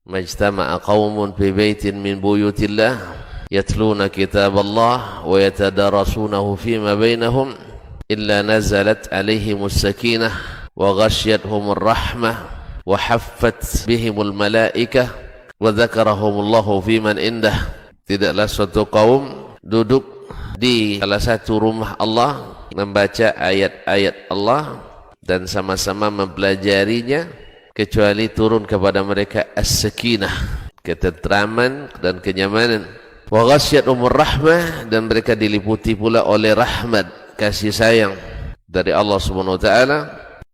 majtama'a qaumun fi baitin min buyutillah yatluna kitaballah wa yatadarasunahu fima bainahum illa nazalat alaihimus sakinah wa ghasyiyatuhumur rahmah wa haffat bihimul malaikah wa dzakarahumullahu fiman indah. Tidaklah suatu kaum duduk di salah satu rumah Allah membaca ayat-ayat Allah dan sama-sama mempelajarinya kecuali turun kepada mereka as-sakinah, ketentraman dan kenyamanan, wa ghasyiyatuhumur rahmah, dan mereka diliputi pula oleh rahmat, kasih sayang dari Allah Subhanahu wa taala,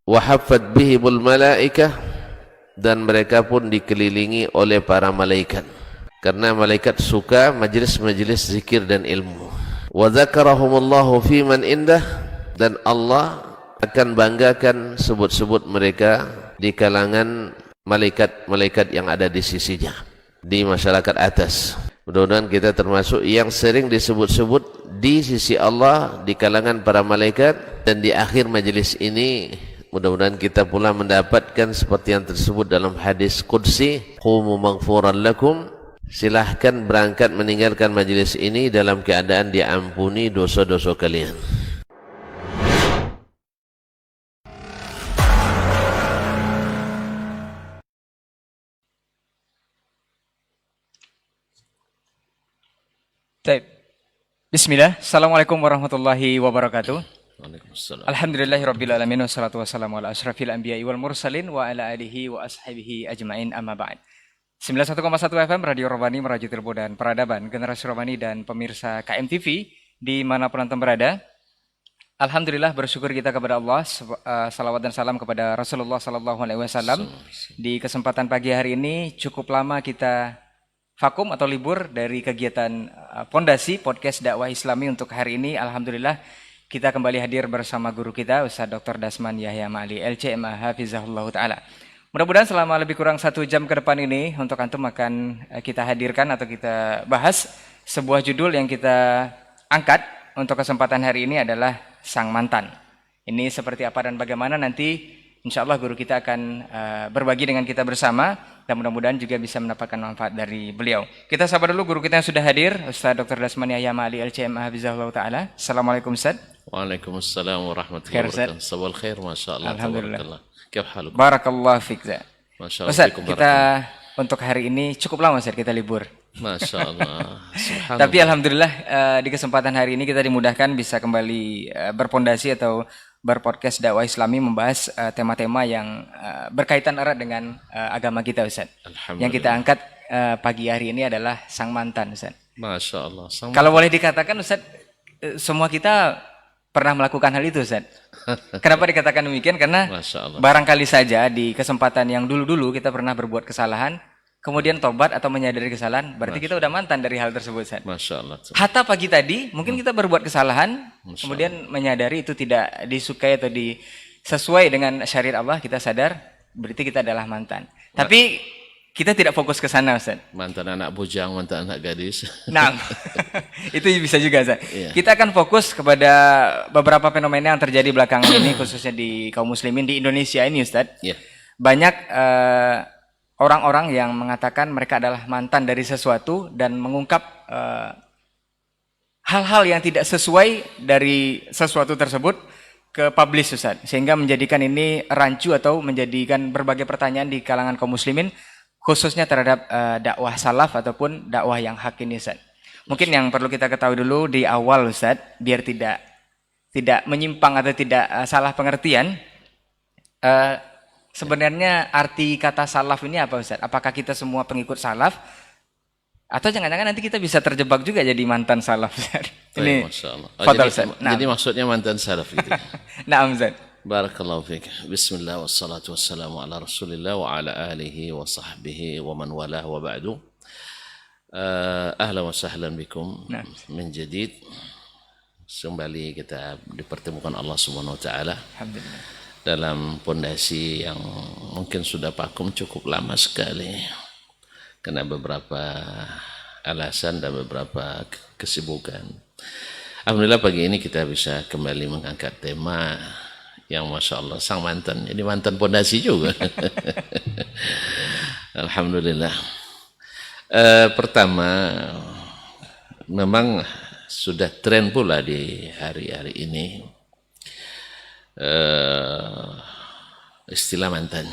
wa haffat bihimul malaikah, dan mereka pun dikelilingi oleh para malaikat karena malaikat suka majlis-majlis zikir dan ilmu. Wa dzakarahumullahu fiman indah, dan Allah akan banggakan sebut-sebut mereka di kalangan malaikat-malaikat yang ada di sisinya, di masyarakat atas. Mudah-mudahan kita termasuk yang sering disebut-sebut di sisi Allah di kalangan para malaikat, dan di akhir majelis ini mudah-mudahan kita pula mendapatkan seperti yang tersebut dalam hadis qudsi, qumu maghfuran lakum, silahkan berangkat meninggalkan majelis ini dalam keadaan diampuni dosa-dosa kalian. Baik. Bismillah. Assalamualaikum warahmatullahi wabarakatuh. Waalaikumsalam. Alhamdulillahirabbil alamin wassalatu wassalamu ala asyrafil anbiya'i wal mursalin wa ala alihi wa ashabihi ajmain, amma ba'd. 91,1 FM Radio Robani merajut ilmu dan peradaban, generasi Robani dan pemirsa KMTV dimanapun antum berada. Alhamdulillah, bersyukur kita kepada Allah, salawat dan salam kepada Rasulullah sallallahu alaihi wasallam. Di kesempatan pagi hari ini cukup lama kita vakum atau libur dari kegiatan Pondasi Podcast Dakwah Islami. Untuk hari ini alhamdulillah kita kembali hadir bersama guru kita Ustaz Dr. Dasman Yahya Ma'ali LCMA hafizahullah taala. Mudah-mudahan selama lebih kurang 1 jam ke depan ini untuk antum akan kita hadirkan atau kita bahas sebuah judul yang kita angkat untuk kesempatan hari ini adalah sang mantan. Ini seperti apa dan bagaimana nanti insyaallah guru kita akan berbagi dengan kita bersama, dan mudah-mudahan juga bisa mendapatkan manfaat dari beliau. Kita sapa dulu guru kita yang sudah hadir, Ustaz Dr. Dasman Yahya Ma'ali LCMA hafizahullah taala. Assalamualaikum Ustaz. Waalaikumsalam warahmatullahi wabarakatuh. Sabal khair, masyaallah. Alhamdulillah. Kif haluk? Barakallahu fik. Masyaallah. Ustaz, kita untuk hari ini cukup lama Ustaz kita libur. Masyaallah. Tapi alhamdulillah di kesempatan hari ini kita dimudahkan bisa kembali berpondasi atau berpodcast dakwah Islami, membahas tema-tema yang berkaitan erat dengan agama kita Ustaz. Yang kita angkat pagi hari ini adalah sang mantan Ustaz. Masyaallah. Kalau boleh dikatakan Ustaz, semua kita pernah melakukan hal itu Ustaz. Kenapa dikatakan demikian? Karena barangkali saja di kesempatan yang dulu-dulu kita pernah berbuat kesalahan, kemudian tobat atau menyadari kesalahan, berarti kita udah mantan dari hal tersebut Ustaz. Masyaallah. Hatta pagi tadi mungkin kita berbuat kesalahan, kemudian menyadari itu tidak disukai atau sesuai dengan syariat Allah, kita sadar berarti kita adalah mantan. Tapi kita tidak fokus ke sana Ustaz. Mantan anak bujang, mantan anak gadis. Nah, itu bisa juga Ustaz. Yeah. Kita akan fokus kepada beberapa fenomena yang terjadi belakangan ini, khususnya di kaum muslimin di Indonesia ini Ustaz. Yeah. Banyak orang-orang yang mengatakan mereka adalah mantan dari sesuatu dan mengungkap hal-hal yang tidak sesuai dari sesuatu tersebut ke publish Ustaz, sehingga menjadikan ini rancu atau menjadikan berbagai pertanyaan di kalangan kaum muslimin, khususnya terhadap dakwah salaf ataupun dakwah yang hak ini Ustaz. Mungkin yang perlu kita ketahui dulu di awal Ustaz, biar tidak menyimpang atau tidak salah pengertian, sebenarnya arti kata salaf ini apa Ustaz? Apakah kita semua pengikut salaf? Atau jangan-jangan nanti kita bisa terjebak juga jadi mantan salaf Ustaz? Ini masyaallah. Jadi maksudnya mantan salaf gitu. Naam Ustaz. Barakallahu fiik. Bismillah wassalatu wassalamu ala Rasulillah wa ala alihi wa sahbihi wa man walah wa ba'du. Ahlan wa sahlan bikum min jadid. Kembali kita dipertemukan Allah Subhanahu wa taala. Alhamdulillah. Dalam pondasi yang mungkin sudah vakum cukup lama sekali. Karena beberapa alasan dan beberapa kesibukan. Alhamdulillah pagi ini kita bisa kembali mengangkat tema yang Masya Allah sang mantan, jadi mantan pondasi juga. Alhamdulillah. Pertama, memang sudah tren pula di hari-hari ini istilah mantan.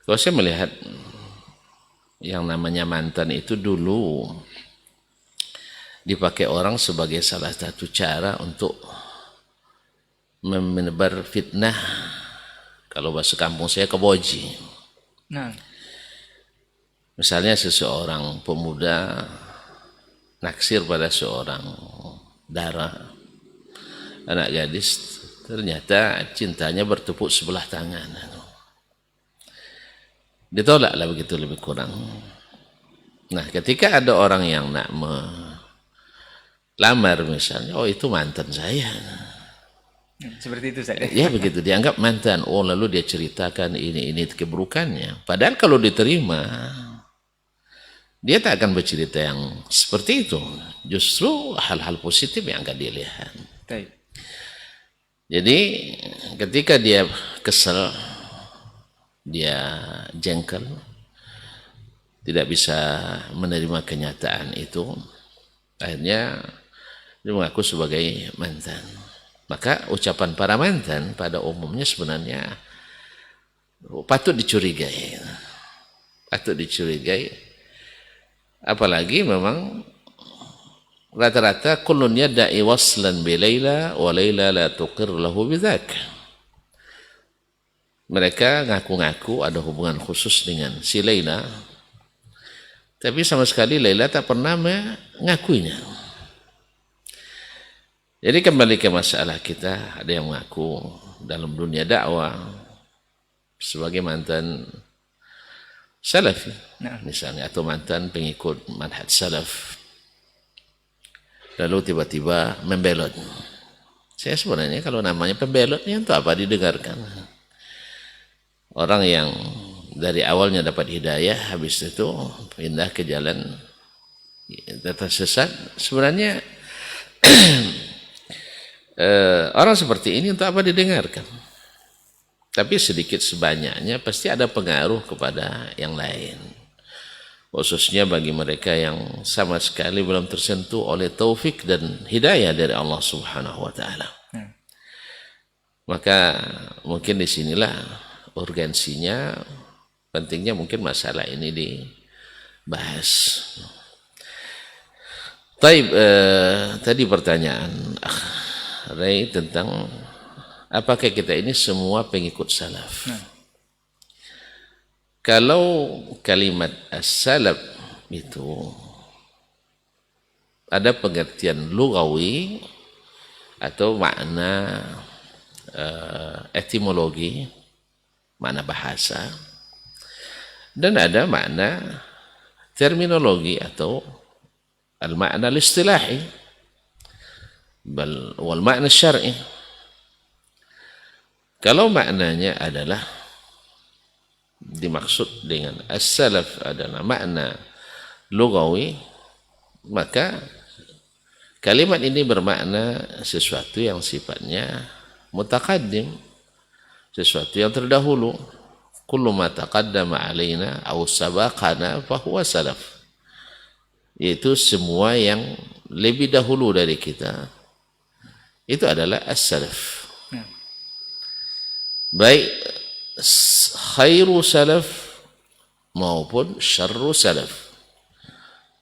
Kalau saya melihat yang namanya mantan itu dulu dipakai orang sebagai salah satu cara untuk menebar fitnah. Kalau bahasa kampung saya keboji. Nah, Misalnya seseorang pemuda naksir pada seorang dara, anak gadis, ternyata cintanya bertepuk sebelah tangan. Ditolaklah begitu lebih kurang. Nah, ketika ada orang yang nak melamar misalnya, oh itu mantan saya. seperti itu saya. Ya begitu, dianggap mantan. Oh lalu dia ceritakan ini keburukannya. Padahal kalau diterima, dia tak akan bercerita yang seperti itu. Justru hal-hal positif yang akan dilihat. Baik. Jadi ketika dia kesel, dia jengkel, tidak bisa menerima kenyataan itu, akhirnya dia mengaku sebagai mantan. Maka ucapan para mantan pada umumnya sebenarnya patut dicurigai. Patut dicurigai. Apalagi memang rata-rata kullun yadda'i waslan bi Laila wa Laila la tuqir lahu bidzak. Mereka ngaku-ngaku ada hubungan khusus dengan si Laila, tapi sama sekali Laila tak pernah mengakuinya. Jadi kembali ke masalah kita, ada yang mengaku dalam dunia dakwah sebagai mantan salafi, misalnya, atau mantan pengikut manhaj salaf, lalu tiba-tiba membelot. Saya sebenarnya kalau namanya pembelot ini untuk apa didengarkan? Orang yang dari awalnya dapat hidayah, habis itu pindah ke jalan tersesat, sebenarnya orang seperti ini untuk apa didengarkan? Tapi sedikit sebanyaknya pasti ada pengaruh kepada yang lain. Khususnya bagi mereka yang sama sekali belum tersentuh oleh taufik dan hidayah dari Allah Subhanahu wa taala. Maka mungkin disinilah urgensinya, pentingnya mungkin masalah ini dibahas. Taib, tadi pertanyaan Ray tentang apakah kita ini semua pengikut salaf. Kalau kalimat as-salaf itu ada pengertian lugawi atau makna etimologi, makna bahasa, dan ada makna terminologi atau al-makna al-istilahi wal makna syar'i. Kalau maknanya adalah dimaksud dengan as-salaf adalah makna lugawi, maka kalimat ini bermakna sesuatu yang sifatnya mutaqaddim, sesuatu yang terdahulu. Kullu ma taqaddama alaina aw sabaqana fahuwa salaf, yaitu semua yang lebih dahulu dari kita itu adalah as-salaf. Baik khairu salaf maupun syarru salaf,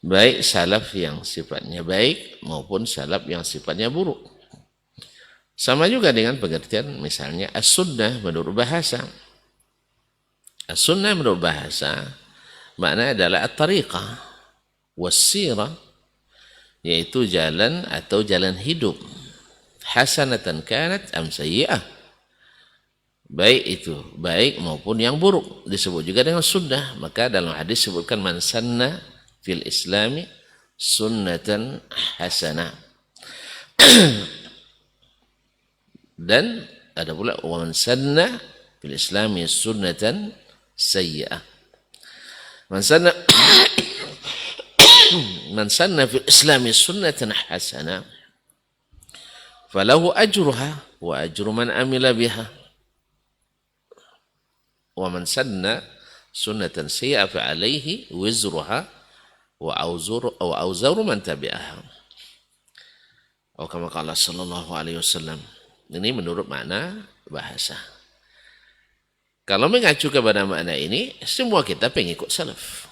baik salaf yang sifatnya baik maupun salaf yang sifatnya buruk. Sama juga dengan pengertian misalnya as-sunnah menurut bahasa. As-sunnah menurut bahasa maknanya adalah at-tariqah was-sirah, yaitu jalan atau jalan hidup, hasanatan kanat am sayyi'ah, baik itu baik maupun yang buruk, disebut juga dengan sunnah. Maka dalam hadis disebutkan man sanna fil islami sunnatan hasanah. Dan ada pula wa man sanna fil islami sunnatan sayyi'ah. Man sanna man sanna fil islami sunnatan hasanah falahu ajruha wa ajru man amila biha. Wa man sanna sunnatan sayyi'ah fa alaihi wizruha wa auzaru man tabi'aha. Oh, kama qala sallallahu alaihi wasallam. Ini menurut makna bahasa. Kalau mengacu kepada makna ini, semua kita pengikut salaf.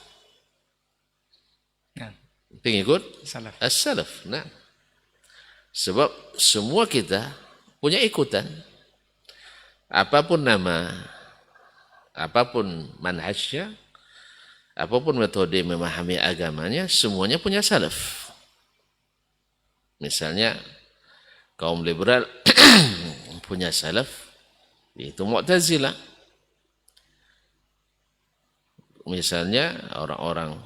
Nah, Pengikut salaf. as-salaf. Nah, sebab semua kita punya ikutan. Apapun nama, apapun manhajnya, apapun metode memahami agamanya, semuanya punya salaf. Misalnya, kaum liberal punya salaf, yaitu Mu'tazilah. Misalnya, orang-orang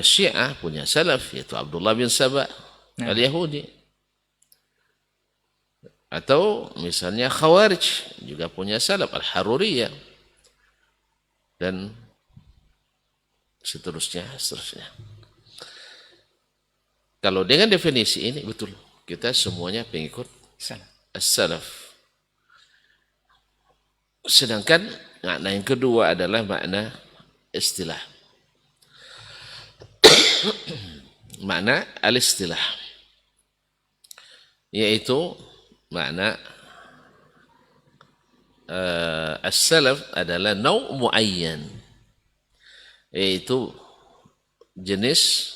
Syiah punya salaf, yaitu Abdullah bin Saba al-Yahudi. Atau misalnya Khawarij juga punya salaf, Al-Haruriyah. Dan seterusnya. Kalau dengan definisi ini, betul. Kita semuanya pengikut as-salaf. Sedangkan makna yang kedua adalah makna istilah. Makna al-istilah. Yaitu makna as-salaf adalah naw' muayyan. Yaitu jenis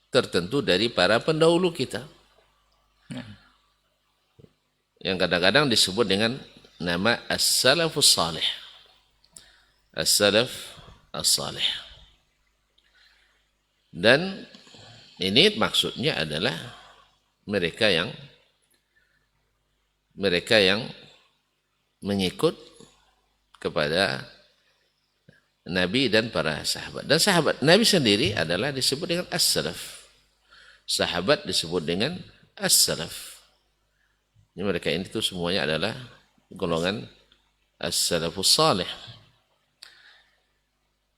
tertentu dari para pendahulu kita. Yang kadang-kadang disebut dengan nama as-salafus salih. As-salaf as-salih. Dan ini maksudnya adalah mereka yang mengikut kepada Nabi dan para sahabat. Dan sahabat Nabi sendiri adalah disebut dengan as-salaf. Sahabat disebut dengan as-salaf. Ini mereka ini tuh semuanya adalah golongan as-salafus salih.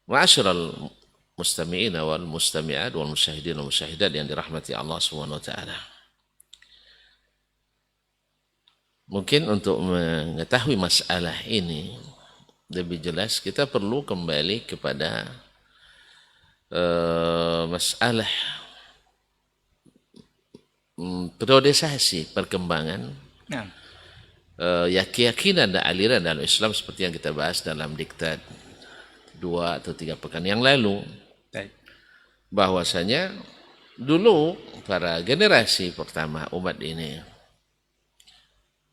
Ma'asyiral mustami'ina wal mustami'at wal musyahidin wal musyahidat yang dirahmati Allah Subhanahu wa taala. Mungkin untuk mengetahui masalah ini lebih jelas kita perlu kembali kepada masalah periodisasi perkembangan keyakinan dan aliran dalam Islam seperti yang kita bahas dalam diktat 2 atau 3 pekan yang lalu. Bahwasanya dulu para generasi pertama umat ini,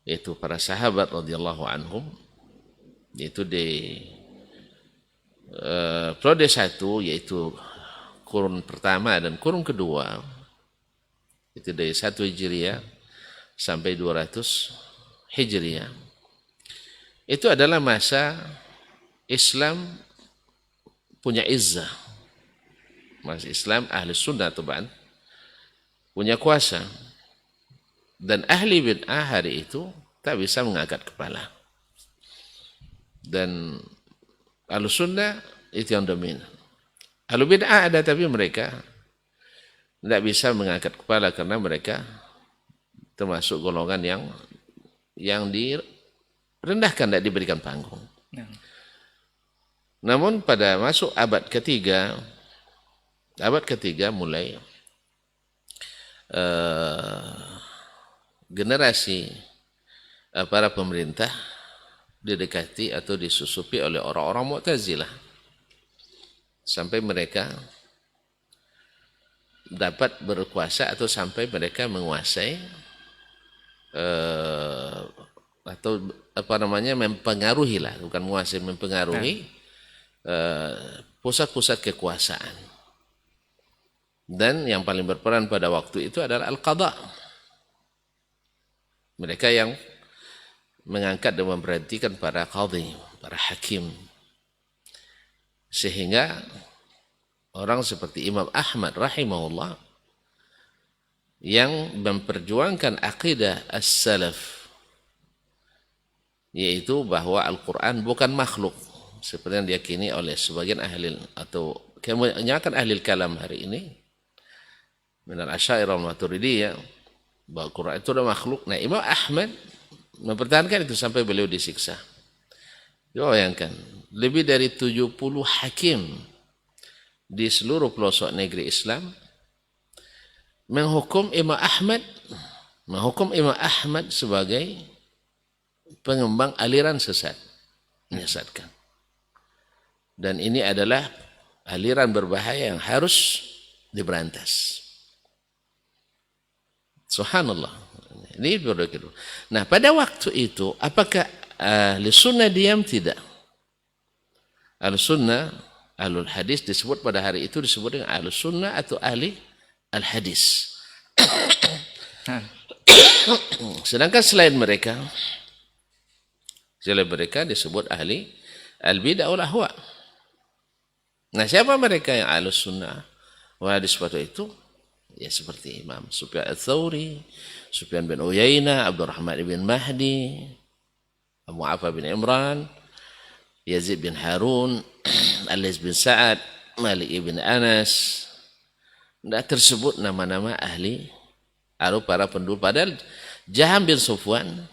yaitu para sahabat radhiyallahu anhum, yaitu di periode 1 yaitu kurun pertama dan kurun kedua, itu dari 1 Hijriah sampai 200 Hijriah. Itu adalah masa Islam punya izzah. Masa Islam ahli sunnah taban punya kuasa. Dan ahli bid'ah hari itu tak bisa mengangkat kepala. Dan ahli sunnah itu yang dominan. Ahli bid'ah ada tapi mereka tidak bisa mengangkat kepala karena mereka termasuk golongan yang direndahkan, tidak diberikan panggung. Namun pada masuk abad ketiga mulai generasi para pemerintah didekati atau disusupi oleh orang-orang Mu'tazilah sampai mereka dapat berkuasa atau sampai mereka menguasai atau mempengaruhi lah, bukan menguasai, mempengaruhi pusat-pusat kekuasaan. Dan yang paling berperan pada waktu itu adalah al-qadha. Mereka yang mengangkat dan memberhentikan para qadhi, para hakim. Sehingga orang seperti Imam Ahmad rahimahullah yang memperjuangkan akidah as-salaf, yaitu bahwa Al-Quran bukan makhluk seperti yang diyakini oleh sebagian ahli atau kebanyakan ahli kalam hari ini, minal Asy'ariyah wal Maturidiyah, bahwa Al-Quran itu adalah makhluk. Nah, Imam Ahmad mempertahankan itu sampai beliau disiksa. Bayangkan, lebih dari 70 hakim di seluruh pelosok negeri Islam menghukum Imam Ahmad sebagai pengembang aliran sesat, menyesatkan. Dan ini adalah aliran berbahaya yang harus diberantas. Subhanallah. Ini berbeda. Nah, pada waktu itu apakah ahli sunnah diam? Tidak. Ahli sunnah, ahlul hadis disebut pada hari itu disebut dengan ahli sunnah atau ahli al-hadis. Sedangkan selain mereka disebut ahli al-bid'ah wal ahwa. Nah, siapa mereka yang ahli sunnah wal hadis pada itu? Ya seperti Imam Sufyan ats-Tsauri, Sufyan bin Uyainah, Abdurrahman bin Mahdi, Abu Afa bin Imran, Yazid bin Harun, Al-Laits bin Sa'ad, Malik bin Anas. Tidak tersebut nama-nama ahli atau para penduduk. Padahal Jaham bin Sufwan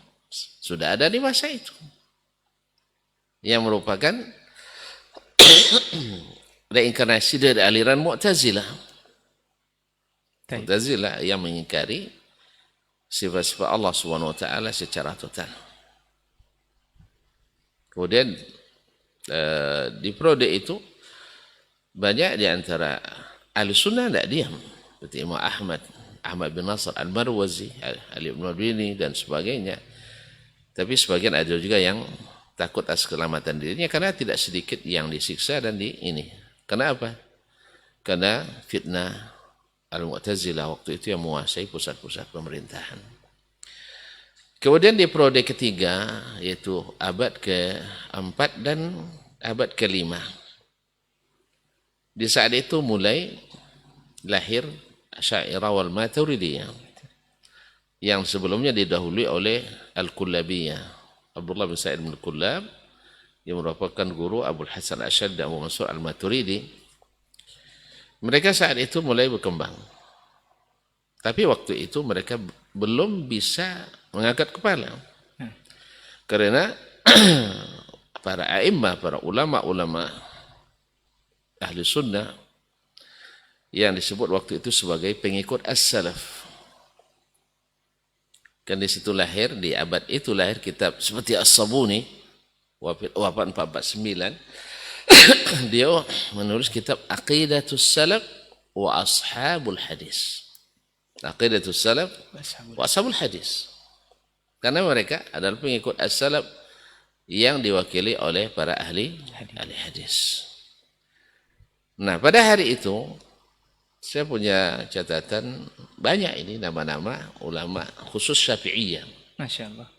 sudah ada di masa itu, yang merupakan reinkarnasi dari aliran Mu'tazilah. Mu'tazilah yang mengingkari sifat-sifat Allah Subhanahu wa taala secara total. Kemudian di periode itu banyak di antara ahli sunnah tidak diam, seperti Imam Ahmad bin Nasr Al-Marwazi, Ali bin Madini dan sebagainya. Tapi sebagian ada juga yang takut atas keselamatan dirinya karena tidak sedikit yang disiksa dan ini. Kenapa? Karena fitnah Al-Mu'tazilah waktu itu yang menguasai pusat-pusat pemerintahan. Kemudian di periode ketiga, yaitu abad ke-4 dan abad ke-5. Di saat itu mulai lahir Asy'ariyah wal Maturidiyah yang sebelumnya didahului oleh Al-Kullabiyah, Abdullah bin Sa'id bin Kullab, yang merupakan guru Abul Hasan Asy'ari dan Abu Mansur Al-Maturidi. Mereka saat itu mulai berkembang. Tapi waktu itu mereka belum bisa mengangkat kepala. Karena para a'immah, para ulama-ulama ahli sunnah yang disebut waktu itu sebagai pengikut as-salaf. Kan di situ lahir, di abad itu lahir kitab seperti As-Sabuni, wafat 449. Dia menulis kitab Aqidatus Salaf wa Ashabul Hadis. Aqidatus Salaf wa Ashabul Hadis. Karena mereka adalah pengikut as-salaf yang diwakili oleh para ahli hadis. Nah, pada hari itu saya punya catatan banyak ini nama-nama ulama khusus Syafi'iyah. Masya Allah.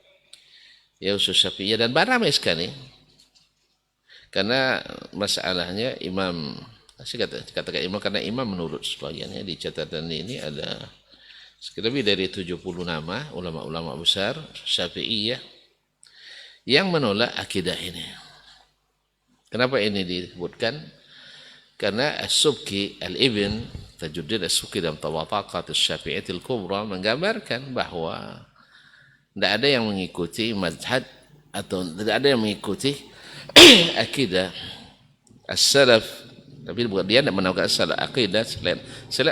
Ya, khusus Syafi'iyah dan ramai sekali. Karena masalahnya imam, saya katakan imam karena imam menurut sebagiannya di catatan ini ada lebih dari 70 nama ulama-ulama besar Syafi'iyah yang menolak akidah ini. Kenapa ini disebutkan? Karena As-Subki Al-Ibn Tajuddin As-Subki dalam Tabaqat Asy-Syafi'iyyah Al-Kubra menggambarkan bahwa tidak ada yang mengikuti mazhab atau tidak ada yang mengikuti akidah as-salaf, tapi dia tidak menamakan as-salaf akidah selain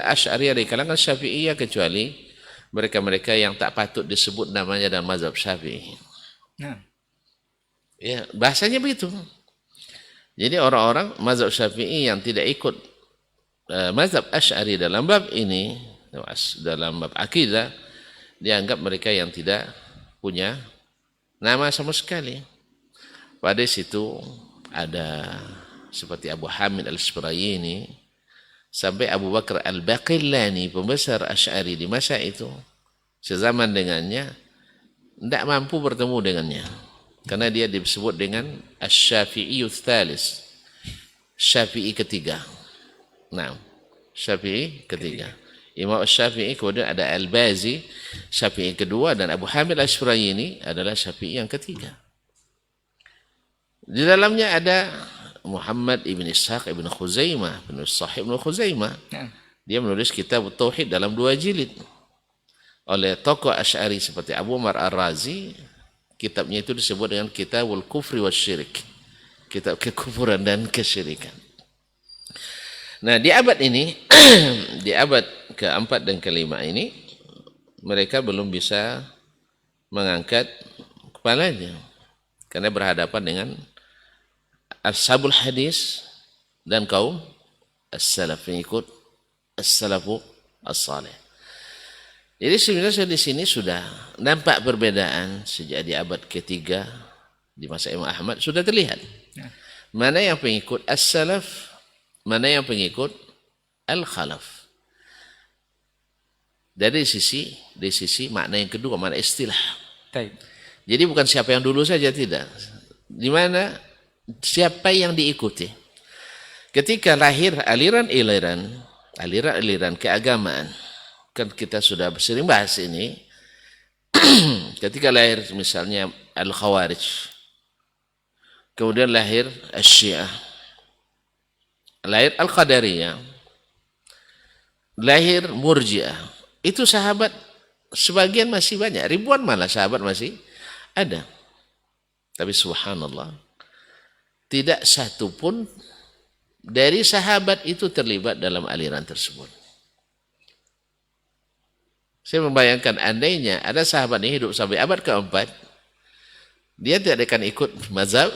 Asy'ariyah di kalangan Syafi'iyah, kecuali mereka-mereka yang tak patut disebut namanya dalam mazhab Syafi'i. Nah, ya bahasanya begitu. Jadi orang-orang mazhab Syafi'i yang tidak ikut mazhab Asy'ari dalam bab ini, dalam bab akidah, dianggap mereka yang tidak punya nama sama sekali. Pada situ ada seperti Abu Hamid Al-Isfirayini sampai Abu Bakar Al-Baqillani, pembesar Asy'ari di masa itu, sezaman dengannya, tidak mampu bertemu dengannya. Karena dia disebut dengan Asy-Syafi'i Tsalis, Syafi'i ketiga. Nah, Syafi'i ketiga. Imam Syafi'i, kemudian ada Al-Bazi, Syafi'i kedua, dan Abu Hamid Al-Isfirayini adalah Syafi'i yang ketiga. Di dalamnya ada Muhammad ibn Ishaq ibn Khuzaimah, penulis Sahih ibn Khuzaimah. Dia menulis kitab Tauhid dalam 2 jilid. Oleh tokoh Asy'ari seperti Abu Umar Ar-Razi, kitabnya itu disebut dengan Kitabul Kufri Wasyirik. kitab kekufuran dan kesyirikan. Nah, di abad ini, di abad keempat dan kelima ini, mereka belum bisa mengangkat kepalanya karena berhadapan dengan ashabul hadis dan kaum as-salaf, pengikut as-salafu as-salih. Jadi sebenarnya di sini sudah nampak perbedaan sejak di abad ketiga di masa Imam Ahmad sudah terlihat. Mana yang pengikut as-salaf, mana yang pengikut al-khalaf. Dari sisi makna yang kedua, makna istilah. Jadi bukan siapa yang dulu saja, tidak. Di mana siapa yang diikuti. Ketika lahir aliran keagamaan, kan kita sudah sering bahas ini. Ketika lahir misalnya al-khawarij, kemudian lahir asy-syiah, lahir al-qadariyah, lahir murji'ah. Itu sahabat sebagian masih banyak, ribuan malah sahabat masih ada. Tapi subhanallah, tidak satu pun dari sahabat itu terlibat dalam aliran tersebut. Saya membayangkan andainya ada sahabat yang hidup sampai abad keempat, dia tidak akan ikut mazhab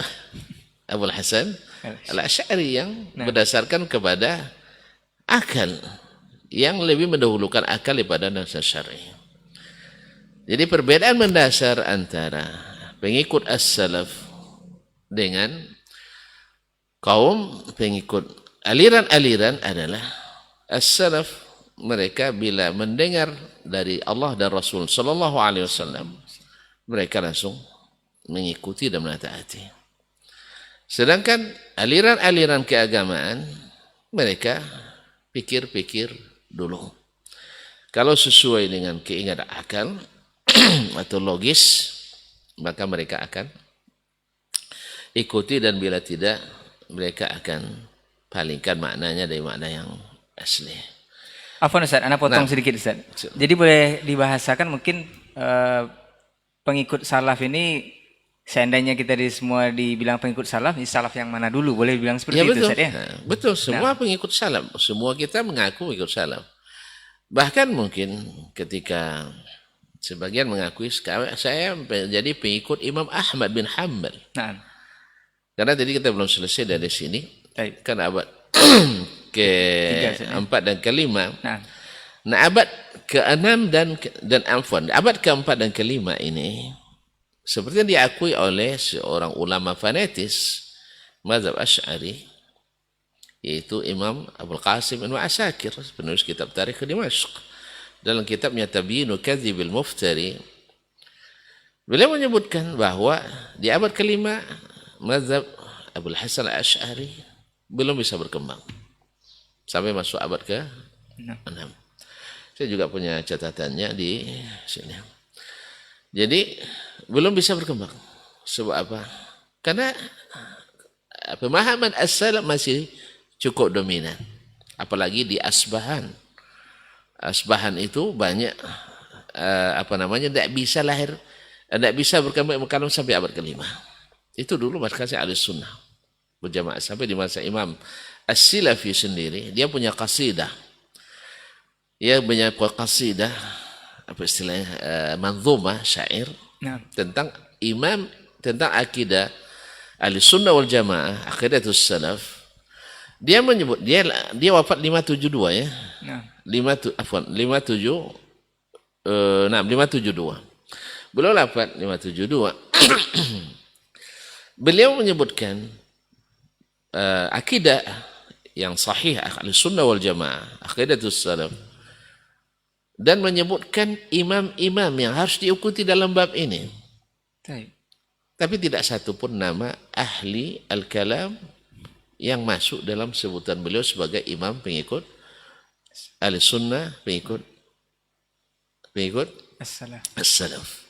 Abul Hasan al-Asy'ari yang berdasarkan kepada akal, yang lebih mendahulukan akal daripada nasihat syar'i. Jadi perbedaan mendasar antara pengikut as-salaf dengan kaum pengikut aliran-aliran adalah as-salaf, mereka bila mendengar dari Allah dan Rasul sallallahu alaihi wasallam, mereka langsung mengikuti dan menaati. Sedangkan aliran-aliran keagamaan, mereka pikir-pikir dulu. Kalau sesuai dengan keinginan akal atau logis, maka mereka akan ikuti, dan bila tidak, mereka akan palingkan maknanya dari makna yang asli. Afwan Ustaz, Anda potong sedikit Ustaz. Jadi boleh dibahasakan mungkin pengikut salaf ini, seandainya kita semua dibilang pengikut salaf, ini salaf yang mana dulu? Boleh dibilang seperti itu Ustaz ya? Betul, semua pengikut salaf. Semua kita mengaku pengikut salaf. Bahkan mungkin ketika sebagian mengakui saya menjadi pengikut Imam Ahmad bin Hanbal. Karena tadi kita belum selesai dari sini. Kan abad ke-4 dan ke-5. Nah, abad ke-6 dan abad ke-4 dan ke-5 ini seperti yang diakui oleh seorang ulama fanatis mazhab Asy'ari, yaitu Imam Abul Qasim Ibnu Asakir, penulis kitab Tarikh Dimashq. Dalam kitabnya Tabyinu Kadzibil Muftari, beliau menyebutkan bahwa di abad ke-5 mazhab Abul Hasan Al-Asy'ari belum bisa berkembang sampai masuk abad ke-6. Saya juga punya catatannya di sini. Jadi belum bisa berkembang. Sebab apa? Karena pemahaman as-salaf masih cukup dominan. Apalagi di Asbahan. Asbahan itu banyak tidak bisa lahir, tidak bisa berkembang sampai abad ke-5. Itu dulu markasnya Ahlussunnah berjamaah sampai di masa Imam As-Silafi sendiri, dia punya qasidah. Dia punya qasidah, apa istilahnya, manzumah, syair tentang akidah Ahlussunnah wal Jamaah, aqidatus salaf. Dia menyebut dia wafat 572 ya. 572. Beliau wafat 572. Beliau menyebutkan akidah yang sahih Ahlussunnah wal Jamaah, aqidatus salaf, dan menyebutkan imam-imam yang harus diikuti dalam bab ini. Tapi tidak satu pun nama ahli al-kalam yang masuk dalam sebutan beliau sebagai imam pengikut Ahlussunnah, pengikut as-salaf.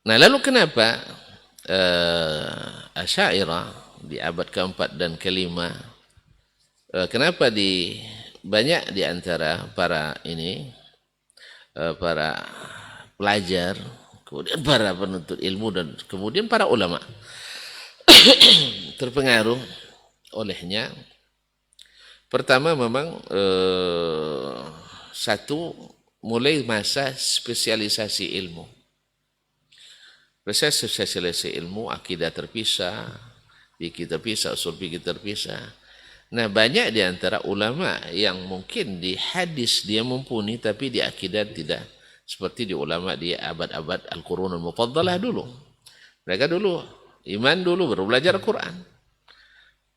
Nah, lalu kenapa Asy'ariyah di abad ke-4 dan ke-5, kenapa banyak di antara para pelajar, kemudian para penuntut ilmu, dan kemudian para ulama terpengaruh olehnya. Pertama memang satu, mulai masa spesialisasi ilmu. Proses spesialisasi ilmu, akidah terpisah, fikih terpisah, usul fikih terpisah. Nah, banyak di antara ulama yang mungkin di hadis dia mumpuni, tapi di akidah tidak. Seperti di ulama di abad-abad Al-Qurunul Mufaddalah dulu. Mereka dulu, iman dulu, baru belajar Quran.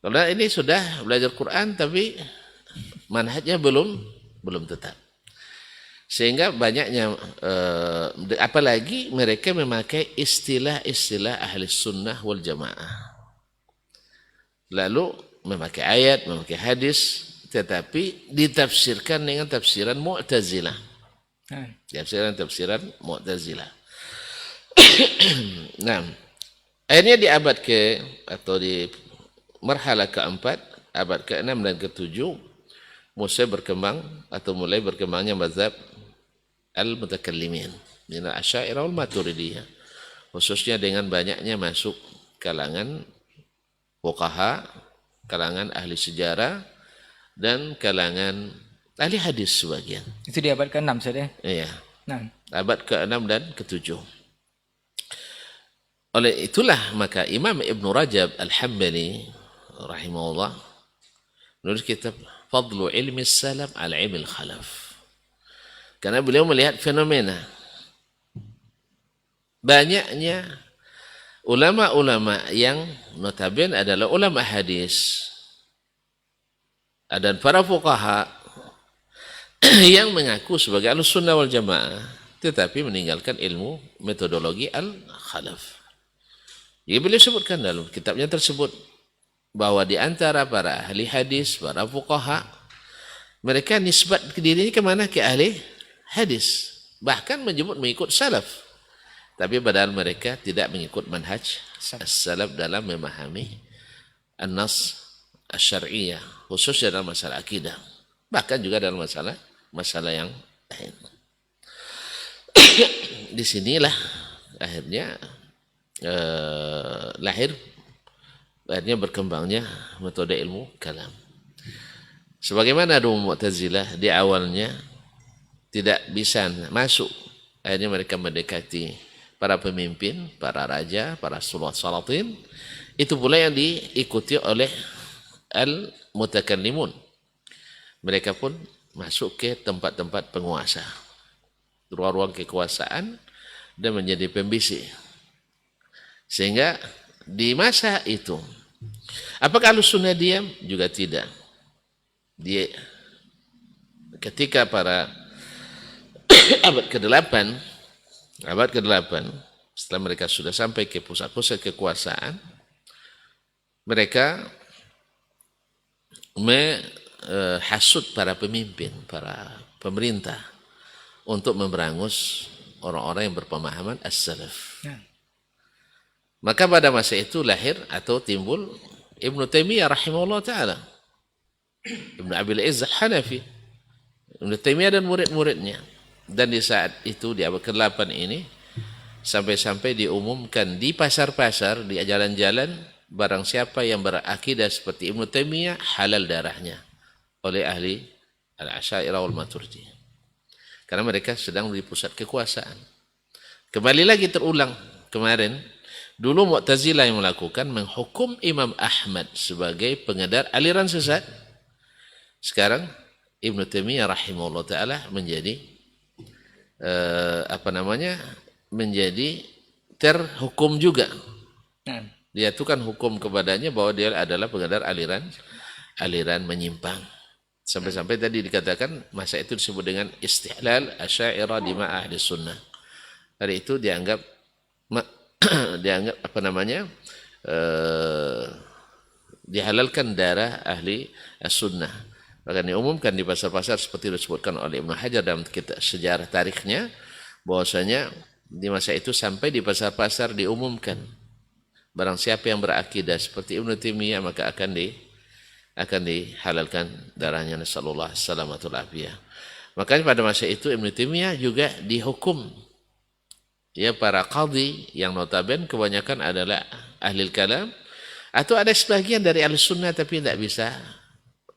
Kalau ini sudah belajar Quran, tapi manhajnya belum tetap. Sehingga banyaknya, apalagi mereka memakai istilah-istilah ahli sunnah wal jamaah. Lalu memakai ayat, memakai hadis, tetapi ditafsirkan dengan tafsiran Mu'tazilah. Tafsiran Mu'tazilah. Nah, akhirnya di abad atau di marhalah keempat, abad ke-6 dan ke-7, mulai berkembangnya mazhab al-mutakallimin, min al-asy'ariyah wal maturidiyah, khususnya dengan banyaknya masuk kalangan fuqaha, kalangan ahli sejarah, dan kalangan ahli hadis sebagian. Itu di abad ke-6 saja. Iya. Nah, Abad ke-6 dan ke-7. Oleh itulah maka Imam Ibn Rajab Al-Hambali rahimahullah menulis kitab Fadlu Ilmi Salaf ala Ilmi Khalaf. Karena beliau melihat fenomena banyaknya ulama-ulama yang notabene adalah ulama hadis dan para fuqaha yang mengaku sebagai Ahlussunnah wal Jamaah, tetapi meninggalkan ilmu metodologi al-khalaf. Jadi beliau sebutkan dalam kitabnya tersebut bahwa di antara para ahli hadis, para fuqaha, mereka nisbat ke dirinya kemana? Ke ahli hadis. Bahkan menyebut mengikut salaf. Tapi padahal mereka tidak mengikut manhaj salaf dalam memahami an-nas asy-syar'iyyah, khususnya dalam masalah akidah. Bahkan juga dalam masalah yang lain. Disinilah akhirnya akhirnya berkembangnya metode ilmu kalam. Sebagaimana dulu Mu'tazilah di awalnya tidak bisa masuk, akhirnya mereka mendekati para pemimpin, para raja, para salatin. Itu pula yang diikuti oleh al-mutakallimun. Mereka pun masuk ke tempat-tempat penguasa, ruang-ruang kekuasaan, dan menjadi pembisik. Sehingga di masa itu, apakah Ahlussunnah diam? Juga tidak. Ketika para abad ke-8, setelah mereka sudah sampai ke pusat-pusat kekuasaan, mereka menghasut para pemimpin, para pemerintah untuk memberangus orang-orang yang berpemahaman as-salaf. Maka pada masa itu lahir atau timbul Ibnu Taimiyah rahimahullah ta'ala, Ibnu Abil Izz Hanafi, Ibnu Taimiyah dan murid-muridnya. Dan di saat itu, di abad ke-8 ini, sampai-sampai diumumkan di pasar-pasar, di jalan-jalan, barang siapa yang berakidah seperti Ibnu Taimiyah, halal darahnya oleh ahli al-Asy'ariyah wal Maturidiyah. Karena mereka sedang di pusat kekuasaan. Kembali lagi terulang kemarin, dulu Mu'tazilah yang melakukan menghukum Imam Ahmad sebagai pengedar aliran sesat. Sekarang Ibnu Taimiyah rahimahullah ta'ala menjadi menjadi terhukum juga. Dijatuhkan hukum kepadanya bahwa dia adalah pengedar aliran menyimpang. Sampai-sampai tadi dikatakan masa itu disebut dengan istihlal asy'ariyah di ma'ah ahli sunnah. Hari itu dianggap dihalalkan darah ahli as-sunnah. Bahkan diumumkan di pasar-pasar seperti disebutkan oleh Ibnu Hajar dalam kitab sejarah tarikhnya, bahwasanya di masa itu sampai di pasar-pasar diumumkan barang siapa yang berakidah seperti Ibnu Taimiyah maka akan dihalalkan darahnya, nasallallahu salamatul afiyah. Makanya pada masa itu Ibnu Taimiyah juga dihukum. Ya, para qadhi yang notabene kebanyakan adalah ahli kalam Atau ada sebagian dari Ahlussunnah tapi tidak bisa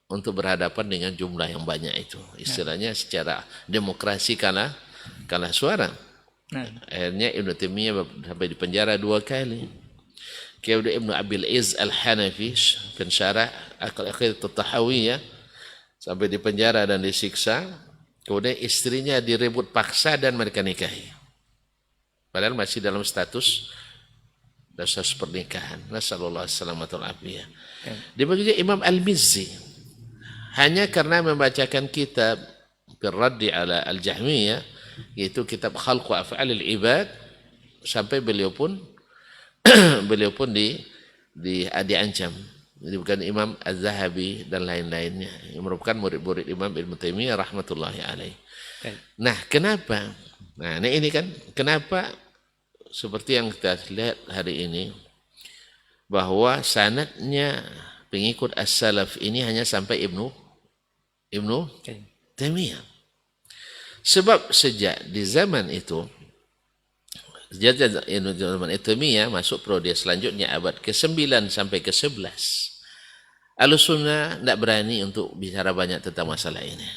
untuk berhadapan dengan jumlah yang banyak itu. Istilahnya secara demokrasi kalah suara. Akhirnya Ibnu Taimiyah sampai di penjara 2 kali. Kemudian Ibnu Abil Izz Al-Hanafi, pensyarah Aqidah At-Tahawiyah, sampai di penjara dan disiksa. Kemudian istrinya direbut paksa dan mereka nikahi. Padahal masih dalam status pernikahan. Nasallallahu alaihi afiyah. Demikian Imam Al-Mizzi, hanya karena membacakan kitab Raddi ala Al-Jahmiyah, yaitu kitab Khalqu Af'alil Ibad, sampai beliau pun diancam. Jadi bukan Imam Az-Zahabi dan lain-lainnya yang merupakan murid-murid Imam Ibnu Taimiyah rahmatullahi alaih. Nah, kenapa? Nah, ini kan kenapa seperti yang kita lihat hari ini, bahwa sanadnya pengikut as-salaf ini hanya sampai Ibnu Taimiyah. Sebab sejak di zaman itu, sejak zaman Taimiyah masuk periode selanjutnya abad ke-9 sampai ke-11, Ahlussunnah tidak berani untuk bicara banyak tentang masalah ini.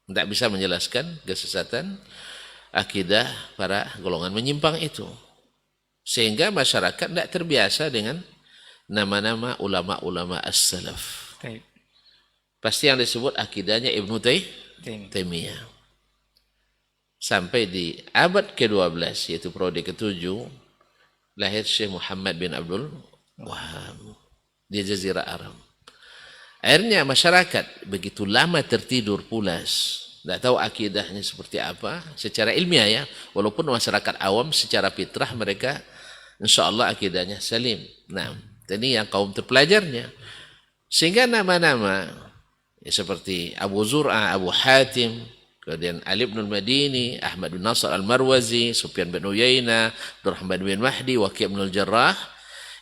Tidak bisa menjelaskan kesesatan akidah para golongan menyimpang itu. Sehingga masyarakat tidak terbiasa dengan nama-nama ulama-ulama as-salaf. Pasti yang disebut akidahnya Ibnu Taimiyah. Sampai di abad ke-12, yaitu periode ke-7, lahir Syekh Muhammad bin Abdul Wahab di Jazirah Arab. Akhirnya masyarakat begitu lama tertidur pulas, tidak tahu akidahnya seperti apa secara ilmiah ya, walaupun masyarakat awam secara fitrah mereka insya Allah akidahnya salim. Nah, ini yang kaum terpelajarnya. Sehingga nama-nama ya, seperti Abu Zur'ah, Abu Hatim, kemudian Ali bin Madini, Ahmad bin Nasr Al-Marwazi, Sufyan bin Uyainah, Abdurrahman bin Mahdi, Waqi' bin Al-Jarrah,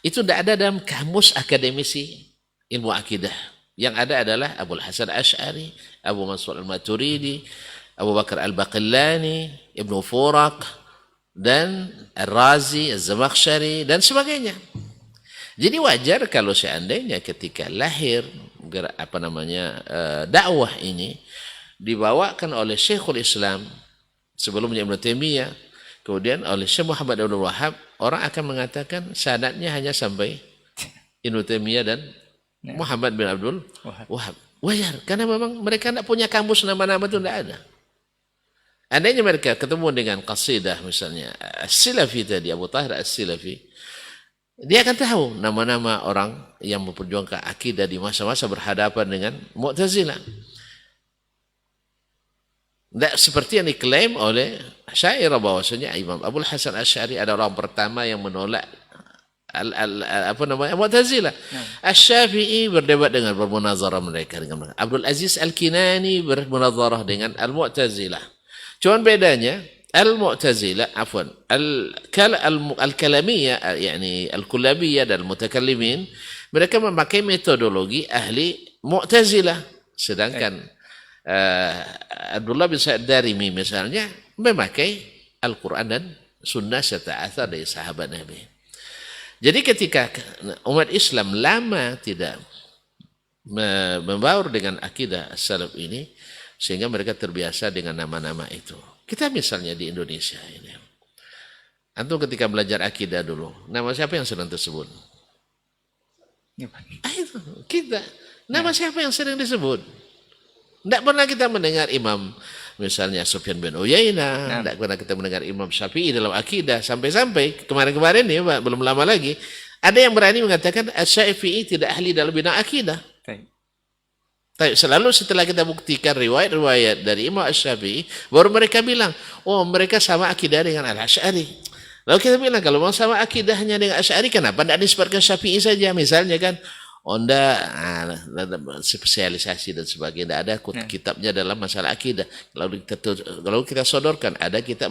itu tidak ada dalam kamus akademisi ilmu akidah. Yang ada adalah Abu Hasan Asy'ari, Abu Mansur Al-Maturidi, Abu Bakar Al-Baqillani, Ibnu Furaq, dan Ar-Razi, Az-Zamakhsyari, dan sebagainya. Jadi wajar kalau seandainya ketika lahir dakwah ini dibawakan oleh Syekhul Islam sebelumnya Ibnu Taimiyah, kemudian oleh Syekh Muhammad Abdul Wahab, orang akan mengatakan sanadnya hanya sampai Ibnu Taimiyah dan Muhammad bin Abdul Wahab. Wajar, karena memang mereka tidak punya kamus nama-nama itu, tidak ada. Andainya mereka ketemu dengan qasidah misalnya As-Silafi tadi, Abu Tahir As-Silafi, dia akan tahu nama-nama orang yang memperjuangkan akidah di masa-masa berhadapan dengan Mu'tazilah. Tidak seperti yang diklaim oleh Asy'ariyah bahwasanya Imam Abu Hasan Asy'ari adalah orang pertama yang menolak Mu'tazilah. Asy-Syafi'i berdebat dengan bermunazarah mereka dengan Abdul Aziz Al-Kinani bermunazarah dengan Al-Mu'tazilah. Cuman bedanya Al-Mu'tazilah Al-Kalamiyah yani Al-Kullabiyah dan Mutakallimin, mereka memakai metodologi ahli Mu'tazilah, sedangkan Abdullah bin Sa'id Darimi misalnya memakai Al-Quran dan Sunnah serta athar dari sahabat Nabi. Jadi ketika umat Islam lama tidak membaur dengan akidah salaf ini, sehingga mereka terbiasa dengan nama-nama itu. Kita misalnya di Indonesia ini, antum ketika belajar akidah dulu, nama siapa yang sering tersebut? Itu kita. Nama siapa yang sering disebut? Tidak pernah kita mendengar imam misalnya Sufyan bin Uyainah, tidak pernah kita mendengar Imam Syafi'i dalam akidah, sampai-sampai kemarin-kemarin ya, belum lama lagi ada yang berani mengatakan Syafi'i tidak ahli dalam bidang akidah. Tapi selalu setelah kita buktikan riwayat-riwayat dari Imam Syafi'i, baru mereka bilang, oh mereka sama akidah dengan Al-Asy'ari. Lalu kita bilang, kalau mau sama akidahnya dengan Asy'ari, kenapa tidak disebutkan Syafi'i saja misalnya kan? Onda spesialisasi dan sebagainya, ada kitabnya dalam masalah akidah. Lalu kita sodorkan ada kitab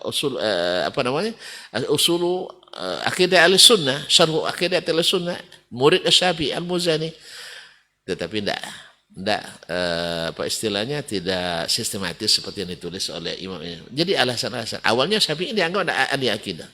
usul usul akidah al-sunnah, syarh akidah al-sunnah, murid Asy-Syafi'i Al-Muzani. Tetapi tidak istilahnya tidak sistematis seperti yang ditulis oleh imam ini. Jadi alasan-alasan awalnya Syafi'i dianggap ada ahli akidah.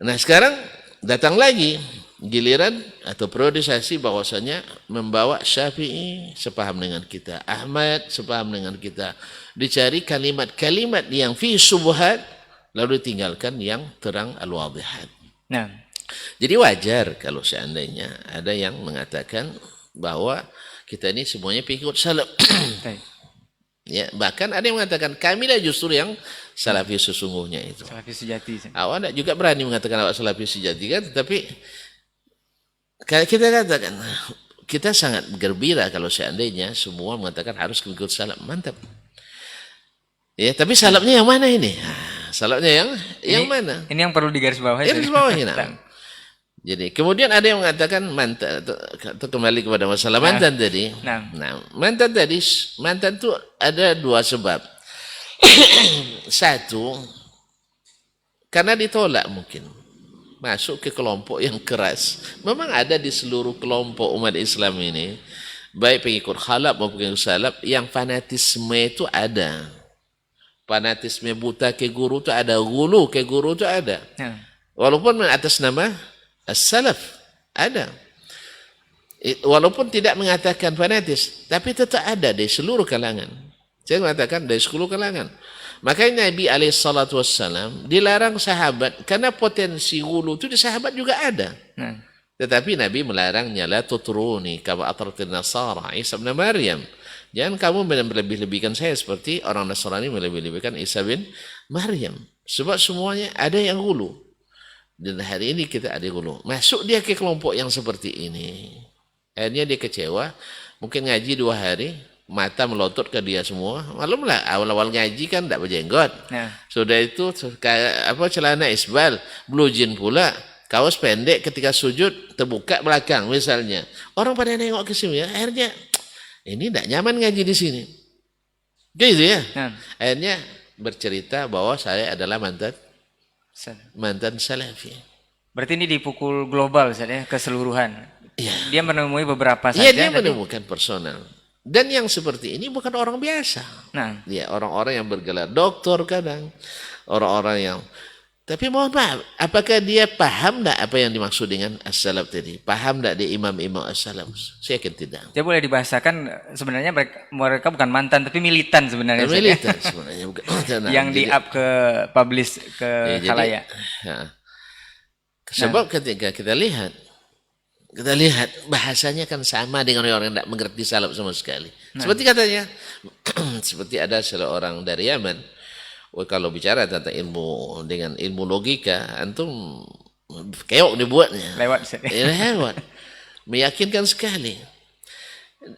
Nah sekarang datang lagi giliran atau periodisasi bahwasanya membawa Syafi'i sepaham dengan kita, Ahmad sepaham dengan kita. Dicari kalimat-kalimat yang fi syubhat lalu ditinggalkan yang terang al-wadhihat. Nah, jadi wajar kalau seandainya ada yang mengatakan bahwa kita ini semuanya pengikut salaf. Ya, bahkan ada yang mengatakan kamilah justru yang salafi sesungguhnya itu. salafi sejati. Awak tidak juga berani mengatakan awak salafi sejati kan, tetapi kita katakan kita sangat gembira kalau seandainya semua mengatakan harus mengikut salaf, mantap. Ya, tapi salafnya yang mana ini? Salafnya yang mana? Ini yang perlu digarisbawahi. Garisbawahi. Jadi kemudian ada yang mengatakan mantan, atau kembali kepada masalah mantan tadi. Nah, mantan itu ada dua sebab. Satu, karena ditolak mungkin. Masuk ke kelompok yang keras. Memang ada di seluruh kelompok umat Islam ini, baik pengikut khalaf maupun pengikut salaf, yang fanatisme itu ada. Fanatisme buta ke guru itu ada, gulu ke guru itu ada. Walaupun atas nama as-salaf ada. Walaupun tidak mengatakan fanatis, tapi tetap ada di seluruh kalangan. Saya mengatakan dari seluruh kalangan. Makanya Nabi SAW dilarang sahabat, karena potensi gulu itu di sahabat juga ada. Tetapi Nabi melarangnya, la tutruni kama atratin nasara Isa bin Maryam. Jangan kamu melebih-lebihkan saya seperti orang Nasrani melebih-lebihkan Isa bin Maryam. Sebab semuanya ada yang gulu. Dan hari ini kita ada gulu. Masuk dia ke kelompok yang seperti ini. Akhirnya dia kecewa. Mungkin ngaji 2 hari. Mata melotot ke dia semua. Malumlah awal-awal ngaji kan tidak berjenggot. Sudah itu celana isbal. Blue jean pula. Kaos pendek ketika sujud terbuka belakang misalnya. Orang pada nengok ke sini. Akhirnya ini tidak nyaman ngaji di sini. Gitu ya. Akhirnya bercerita bahwa saya adalah mantan salafi. Berarti ini dipukul global saja keseluruhan. Ya. Dia menemui beberapa saja. Iya, dia menemukan personal. Dan yang seperti ini bukan orang biasa. Dia orang-orang yang bergelar doktor kadang, orang-orang yang. Tapi mohon maaf, apakah dia paham tak apa yang dimaksud dengan as-salaf tadi? Paham tak dia imam-imam as-salaf? Saya yakin tidak. Dia boleh dibahasakan sebenarnya mereka bukan mantan tapi militan sebenarnya. Militan sebenarnya bukan. Yang di-up ke publish ke khalayak. Sebab ketika kita lihat bahasanya kan sama dengan orang yang tidak mengerti salaf sama sekali. Seperti katanya, seperti ada seorang dari Yaman. Kalau bicara tentang ilmu dengan ilmu logika, antum keok dibuatnya. Lewat. Meyakinkan sekali.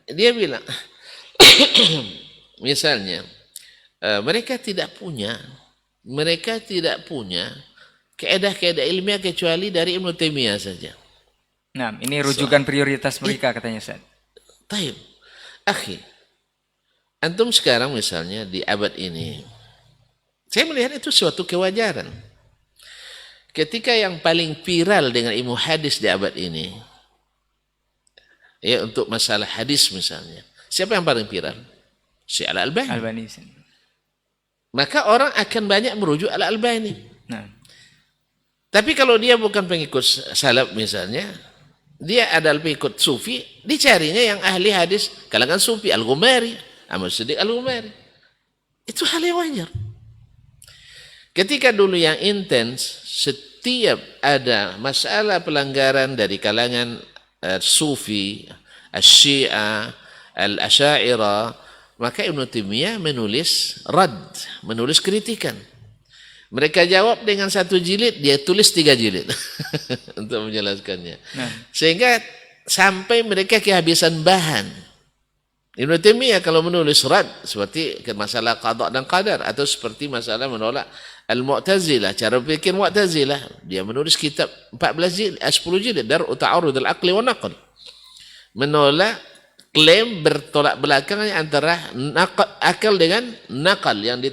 Dia bilang, misalnya, mereka tidak punya kaedah-kaedah ilmiah kecuali dari Ibnu Taimiyah saja. Nah, ini rujukan prioritas mereka katanya, Ustaz. Taib. Akhi, antum sekarang misalnya di abad ini, saya melihat itu suatu kewajaran. Ketika yang paling viral dengan ilmu hadis di abad ini, ya untuk masalah hadis misalnya, siapa yang paling viral? Si Al-Albani. Maka orang akan banyak merujuk Al-Albani. Tapi kalau dia bukan pengikut salaf misalnya, dia adalah pengikut sufi, dicarinya yang ahli hadis kalangan sufi, Al-Ghumari, Ahmad Siddiq Al-Ghumari. Itu hal yang wajar. Ketika dulu yang intens, setiap ada masalah pelanggaran dari kalangan Sufi, Syiah, Al-Asy'ariyah, maka Ibnu Taimiyah menulis kritikan. Mereka jawab dengan 1 jilid, dia tulis 3 jilid untuk menjelaskannya. Sehingga sampai mereka kehabisan bahan. Ibnu Taimiyah kalau menulis rad seperti masalah qada dan qadar atau seperti masalah menolak Al-Mu'tazilah, cara fikir Mu'tazilah, dia menulis kitab 14 jilid, 10 jilid, Dar'u Ta'arud al-Aqli wa Naql. Menolak klaim bertolak belakang antara akal dengan nakal yang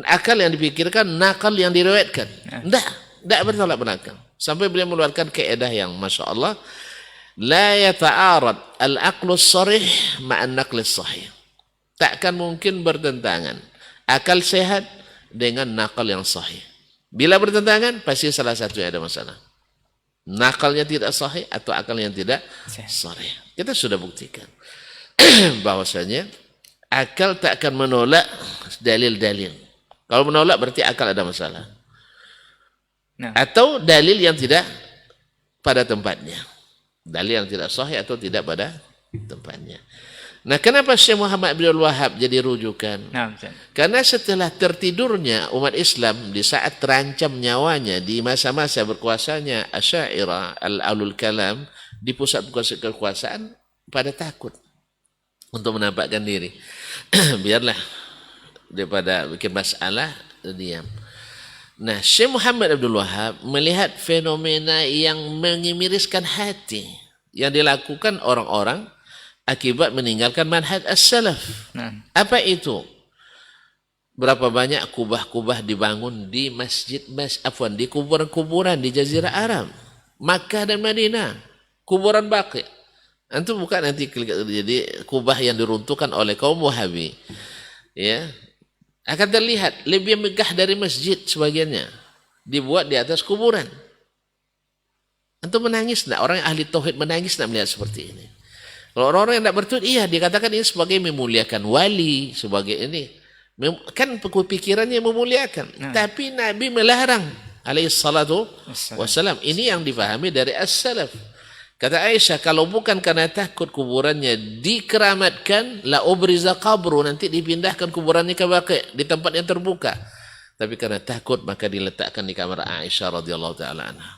akal yang dipikirkan, nakal yang diriwayatkan. Tidak bertolak belakang. Sampai beliau mengeluarkan kaedah yang Masya Allah, la yata'arad al-aqlu as-sarih ma'an naqli as-sahih. Takkan mungkin bertentangan akal sehat dengan nakal yang sahih. Bila bertentangan, pasti salah satu yang ada masalah. Nakalnya tidak sahih atau akalnya tidak sahih. Kita sudah buktikan bahwasanya akal tak akan menolak dalil-dalil. Kalau menolak berarti akal ada masalah. Nah. Atau dalil yang tidak pada tempatnya. Dalil yang tidak sahih atau tidak pada tempatnya. Nah, kenapa Syekh Muhammad bin Wahab jadi rujukan? Nah, karena setelah tertidurnya umat Islam di saat terancam nyawanya di masa-masa berkuasanya Asy'ariyah al-Alul Kalam di pusat kekuasaan pada takut untuk menampakkan diri. Biarlah daripada bikin masalah diam. Nah, Syekh Muhammad Abdul Wahab melihat fenomena yang mengemiriskan hati yang dilakukan orang-orang akibat meninggalkan manhaj as-salaf. Nah. Apa itu? Berapa banyak kubah-kubah dibangun di di kuburan-kuburan di Jazirah Arab, Makkah dan Madinah, kuburan Baqi. Antum bukan nanti jadi kubah yang diruntuhkan oleh kaum Wahabi. Ya. Akan terlihat lebih megah dari masjid sebagiannya. Dibuat di atas kuburan. Antum menangis enggak? Orang yang ahli tauhid menangis enggak melihat seperti ini? Kalau orang-orang yang tidak bertauhid, iya dikatakan ini sebagai memuliakan wali, sebagai ini kan pikirannya memuliakan. Nah. Tapi Nabi melarang alaihi salatu wassalam. Ini yang difahami dari as-salaf. Kata Aisyah, kalau bukan karena takut kuburannya dikeramatkan, la ubriza qabru, nanti dipindahkan kuburannya ke Baqi di tempat yang terbuka. Tapi karena takut maka diletakkan di kamar Aisyah radhiyallahu taala anha.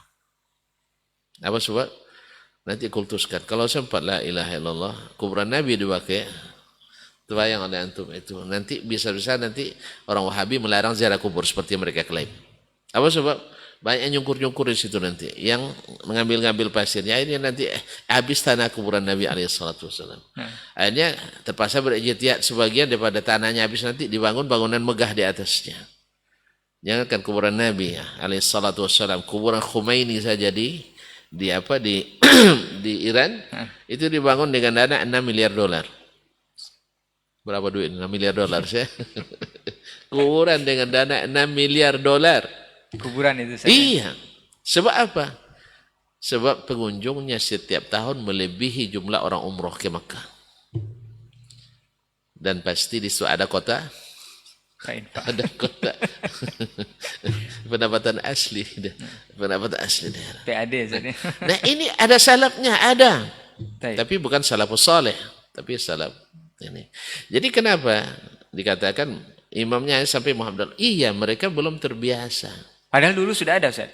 Apa sebab? Nanti kultuskan. Kalau sempat la ilaha illallah, kuburan Nabi di Baqi, terbayang oleh antum itu. Nanti bisa-bisa nanti orang Wahabi melarang ziarah kubur seperti mereka klaim. Apa sebab? Banyak nyungkur-nyungkur di situ nanti. Yang mengambil-ngambil pasirnya, akhirnya nanti habis tanah kuburan Nabi alaihissalatu wassalam. Akhirnya terpaksa berijtihad sebagian daripada tanahnya habis nanti dibangun bangunan megah di atasnya. Jangankan kuburan Nabi alaihissalatu wassalam, kuburan Khomeini saja di di Iran itu dibangun dengan dana 6 miliar dolar. Berapa duit 6 miliar dolar sih? Kuburan dengan dana 6 miliar dolar. Kuburan itu saja. Iya. Sebab apa? Sebab pengunjungnya setiap tahun melebihi jumlah orang umroh ke Makkah. Dan pasti di situ ada kota. Ada kota. Pendapatan asli. Pendapatan asli daerah. PAD saja. Nah ini ada salafnya, ada. Tapi bukan salafus saleh, tapi salaf ini. Jadi kenapa dikatakan imamnya sampai Muhammad? Iya, mereka belum terbiasa. Padahal dulu sudah ada, Ustaz.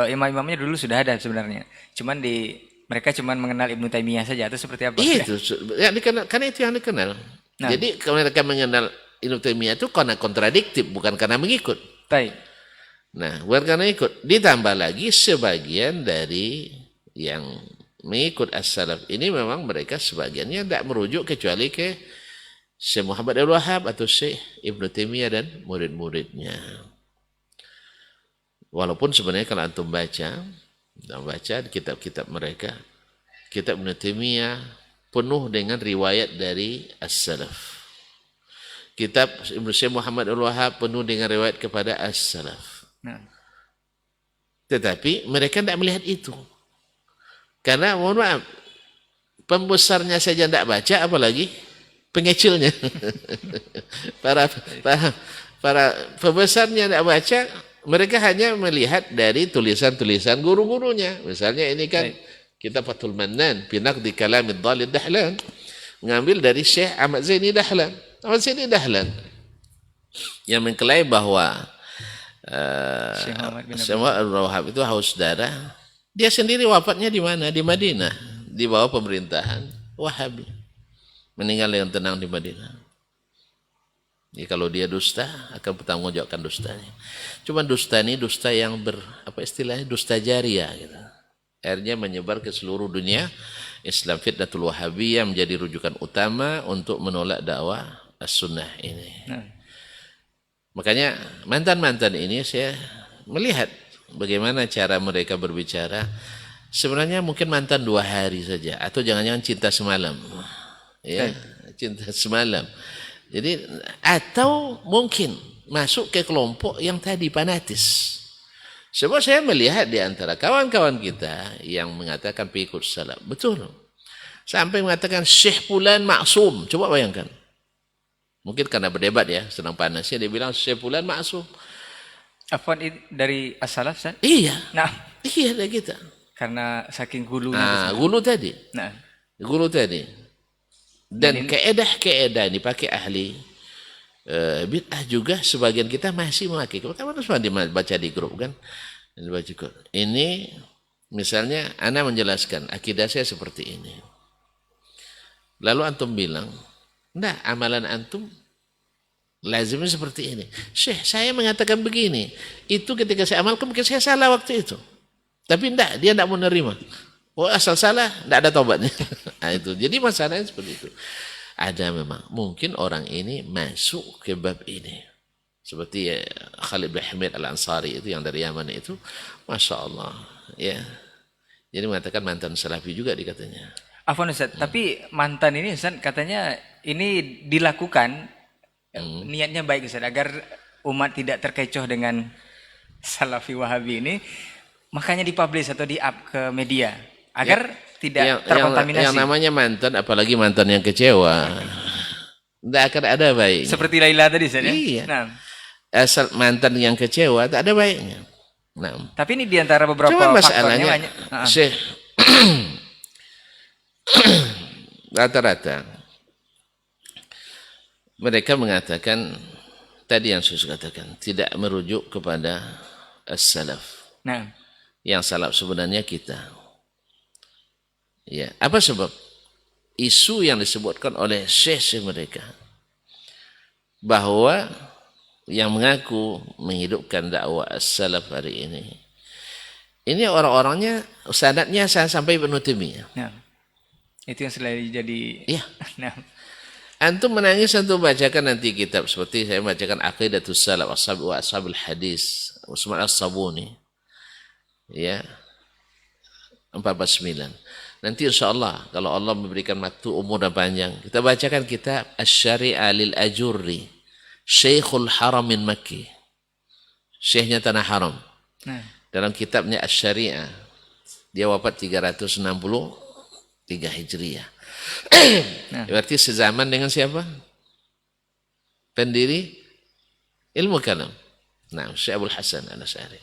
Imam-imamnya dulu sudah ada sebenarnya. Cuman mereka cuman mengenal Ibnu Taimiyah saja atau seperti apa? Iya, itu ya, karena itu yang dikenal. Nah. Jadi kalau mereka mengenal Ibnu Taimiyah itu karena kontradiktif, bukan karena mengikut. Baik. Nah, bukan karena ikut. Ditambah lagi sebagian dari yang mengikut as-salaf ini memang mereka sebagiannya tidak merujuk kecuali ke Syekh Muhammad Abdul Wahab atau Syekh Ibnu Taimiyah dan murid-muridnya. Walaupun sebenarnya kalau antum baca kitab-kitab mereka, kitab Ibnu Taimiyah penuh dengan riwayat dari as-salaf. Kitab Ibnu Syekh Muhammad Abdul Wahab penuh dengan riwayat kepada as-salaf. Nah. Tetapi mereka tidak melihat itu. Karena mohon maaf, pembesarnya saja tidak baca, apalagi pengecilnya. para pembesarnya tidak baca, mereka hanya melihat dari tulisan-tulisan guru-gurunya. Misalnya ini kan kitab Fathul Mannan, Pinak di Kalamid Dhalid Dahlan, mengambil dari Syekh Ahmad Zaini Dahlan. Ahmad Zaini Dahlan yang mengklaim bahwa Syekh Muhammad Abdul Wahab itu haus darah. Dia sendiri wafatnya di mana? Di Madinah, di bawah pemerintahan Wahabi. Meninggal dengan tenang di Madinah. Jadi kalau dia dusta, akan bertanggungjawabkan dustanya. Cuma dusta ini dusta yang istilahnya dusta jariah gitu. Akhirnya menyebar ke seluruh dunia Islam. Fitnatul Wahabiyah menjadi rujukan utama untuk menolak dakwah as-sunnah ini. Makanya mantan-mantan ini saya melihat bagaimana cara mereka berbicara. Sebenarnya mungkin mantan 2 hari saja, atau jangan-jangan cinta semalam. Ya, cinta semalam. Jadi atau mungkin masuk ke kelompok yang tadi fanatis. Sebab saya melihat di antara kawan-kawan kita yang mengatakan pengikut salaf. Betul. Sampai mengatakan Syekh Fulan maksum. Coba bayangkan. Mungkin karena berdebat ya, sedang panasnya dia bilang Syekh Fulan maksum. Afwan dari as-salaf, Ustaz? Iya. Nah, iya dari kita. karena saking gulunya. Nah, gulu tadi. Nah, Gulu tadi. Dan keedah-keedah ini pakai ahli bid'ah juga sebagian kita masih memakai. Kamu harus baca di grup kan? Baca grup. Ini misalnya ana menjelaskan akidah saya seperti ini. Lalu antum bilang, "Enggak, amalan antum lazimnya seperti ini." Syekh, saya mengatakan begini. Itu ketika saya amalkan mungkin saya salah waktu itu. Tapi enggak, dia enggak mau nerima. Oh, asal salah, enggak ada tobatnya. Nah, itu. Jadi masalahnya seperti itu. Ada memang. Mungkin orang ini masuk ke bab ini. Seperti Khalid bin Hamid Al-Ansari itu yang dari Yaman itu. Masya Allah. Ya. Jadi mengatakan mantan salafi juga dikatanya. Afwan Ustaz, tapi mantan ini Ustaz katanya ini dilakukan niatnya baik Ustaz agar umat tidak terkecoh dengan salafi wahabi ini, makanya dipublish atau di-up ke media agar tidak terkontaminasi. Yang namanya mantan, apalagi mantan yang kecewa, tidak akan ada baik. Seperti Laila tadi Ustaz ya? Iya. Nah. Asal mantan yang kecewa tak ada baiknya. Nah. Tapi ini diantara beberapa cuma faktornya masalahnya rata-rata mereka mengatakan tadi yang saya katakan tidak merujuk kepada as-salaf. Nah, yang salaf sebenarnya kita. Ya, apa sebab? Isu yang disebutkan oleh syekh mereka bahwa yang mengaku menghidupkan dakwah as-salaf hari ini orang-orangnya sanadnya sampai Ibnu Taimiyah. nah, itu yang selalu jadi. Iya. Nah. Antum menangis, antum bacakan nanti kitab seperti saya bacakan Aqidatus Salaf wa Ashabul Hadis Usman As-Sabuni. Ya. 449. Nanti insyaallah kalau Allah memberikan waktu umur dan panjang, kita bacakan kitab Asy-Syari'ah lil Ajurri, Syekhul Haramin Makki. Syekhnya Tanah Haram. Nah. Dalam kitabnya Asy-Syari'ah, dia wafat 363 Hijriah. Nah. Berarti sezaman dengan siapa? Pendiri ilmu kalam. Nah, Syekh Abdul Hasan Al-Asy'ari.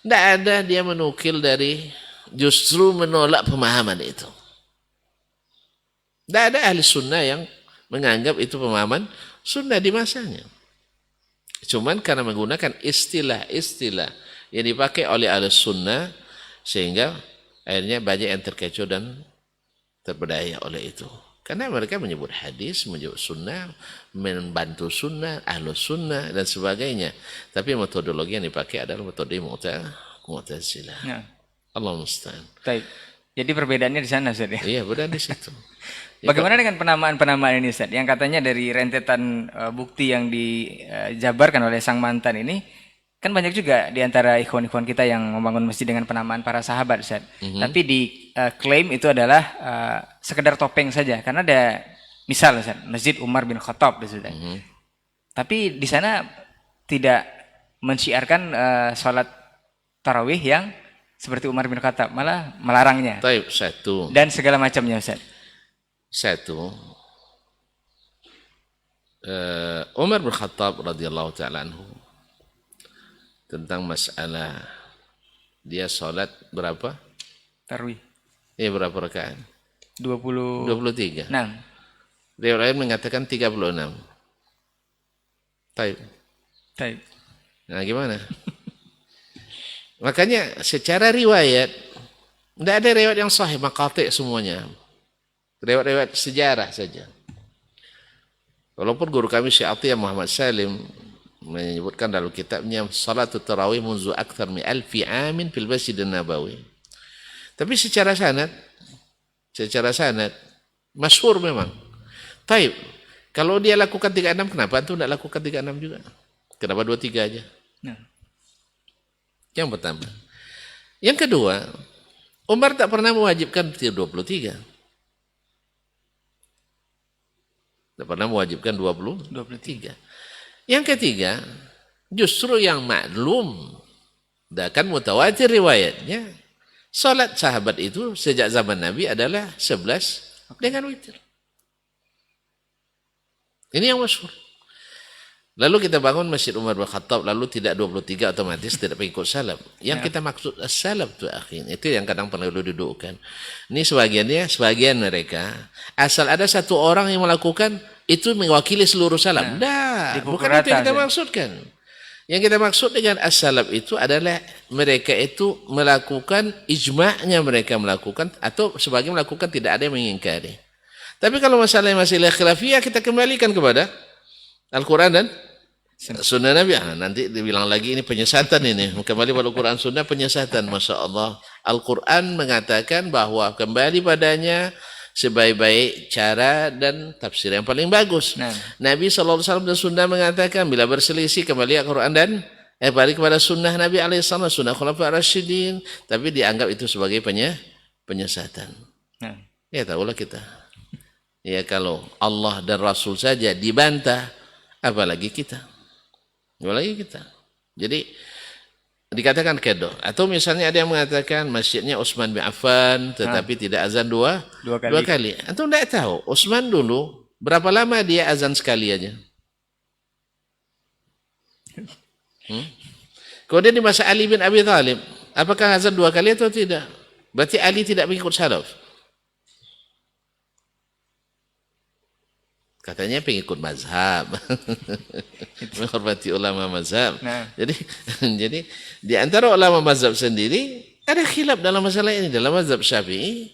Tidak ada dia menukil dari, justru menolak pemahaman itu. Tidak ada ahli sunnah yang menganggap itu pemahaman sunnah di masanya. Cuman karena menggunakan istilah-istilah yang dipakai oleh ahli sunnah, sehingga akhirnya banyak yang terkecoh dan terpedaya oleh itu. Karena mereka menyebut hadis, menyebut sunnah, membantu sunnah, ahlu sunnah, dan sebagainya. Tapi metodologi yang dipakai adalah metode Mu'tazilah. Ya. Allah musta'an. Baik. Jadi perbedaannya di sana, Ustaz ya? Iya, benar di situ. Bagaimana dengan penamaan-penamaan ini, Ustaz? Yang katanya dari rentetan bukti yang dijabarkan oleh sang mantan ini, kan banyak juga di antara ikhwan-ikhwan kita yang membangun masjid dengan penamaan para sahabat, Ustaz. Tapi diklaim itu adalah sekedar topeng saja. Karena ada, misal, Ustaz, Masjid Umar bin Khattab, Ustaz. Tapi di sana tidak mensyiarkan sholat tarawih yang seperti Umar bin Khattab, malah melarangnya. Taib, satu. Dan segala macamnya, Ustaz. Satu, Umar bin Khattab radhiyallahu ta'ala anhu, tentang masalah dia sholat berapa? Tarawih. Iya, berapa rakaat? 23. Nah. Riwayat lain mengatakan 36. Taib. Nah, gimana? Makanya secara riwayat tidak ada riwayat yang sahih maqati' semuanya. Riwayat-riwayat sejarah saja. Walaupun guru kami Syekh Atiyah Muhammad Salim menyebutkan dalam kitabnya Salatul Tarawih munzu akthar min alfi amin fil Masjid Nabawi. Tapi secara sanad masyhur memang. Taib. Kalau dia lakukan 36, kenapa antum tidak lakukan 36 juga? Kenapa 23 aja? Nah. Yang pertama. Yang kedua, Umar tak pernah mewajibkan 23. Tak pernah mewajibkan 23. Yang ketiga, justru yang maklum Dan kan mutawatir riwayatnya. Salat sahabat itu sejak zaman Nabi adalah 11 dengan witir. Ini yang masyhur. Lalu kita bangun Masjid Umar bin Khattab, lalu tidak 23 otomatis tidak pengikut salaf. Yang kita maksud as-salaf tu akhi, itu yang kadang perlu didudukkan. Ini sebagian mereka asal ada satu orang yang melakukan itu mewakili seluruh salaf. Bukan itu yang kita maksudkan. Yang kita maksud dengan as-salaf itu adalah mereka itu melakukan ijma'nya mereka melakukan atau sebagian melakukan tidak ada yang mengingkari. Tapi kalau masalahnya masih khilafiyah kita kembalikan kepada Al-Quran dan Sunnah Nabi. Nanti dibilang lagi ini penyesatan ini. Kembali pada Al-Quran Sunnah penyesatan. Masya Allah. Al-Quran mengatakan bahwa kembali padanya sebaik-baik cara dan tafsir yang paling bagus. Nabi SAW dan Sunnah mengatakan bila berselisih kembali Al-Quran dan balik kepada Sunnah Nabi SAW, Sunnah Khulafaur Rasyidin. Tapi dianggap itu sebagai penyesatan. Ya tahulah kita. Ya kalau Allah dan Rasul saja dibantah, apalagi kita. Jadi dikatakan kedo. Atau misalnya ada yang mengatakan masjidnya Utsman bin Affan tetapi tidak azan dua kali. Atau tidak tahu Utsman dulu berapa lama dia azan sekali aja. Kemudian di masa Ali bin Abi Thalib, apakah azan 2 kali atau tidak? Berarti Ali tidak mengikut salaf. Katanya pengikut mazhab. Menghormati ulama mazhab. Jadi di antara ulama mazhab sendiri ada khilaf dalam masalah ini. Dalam mazhab Syafi'i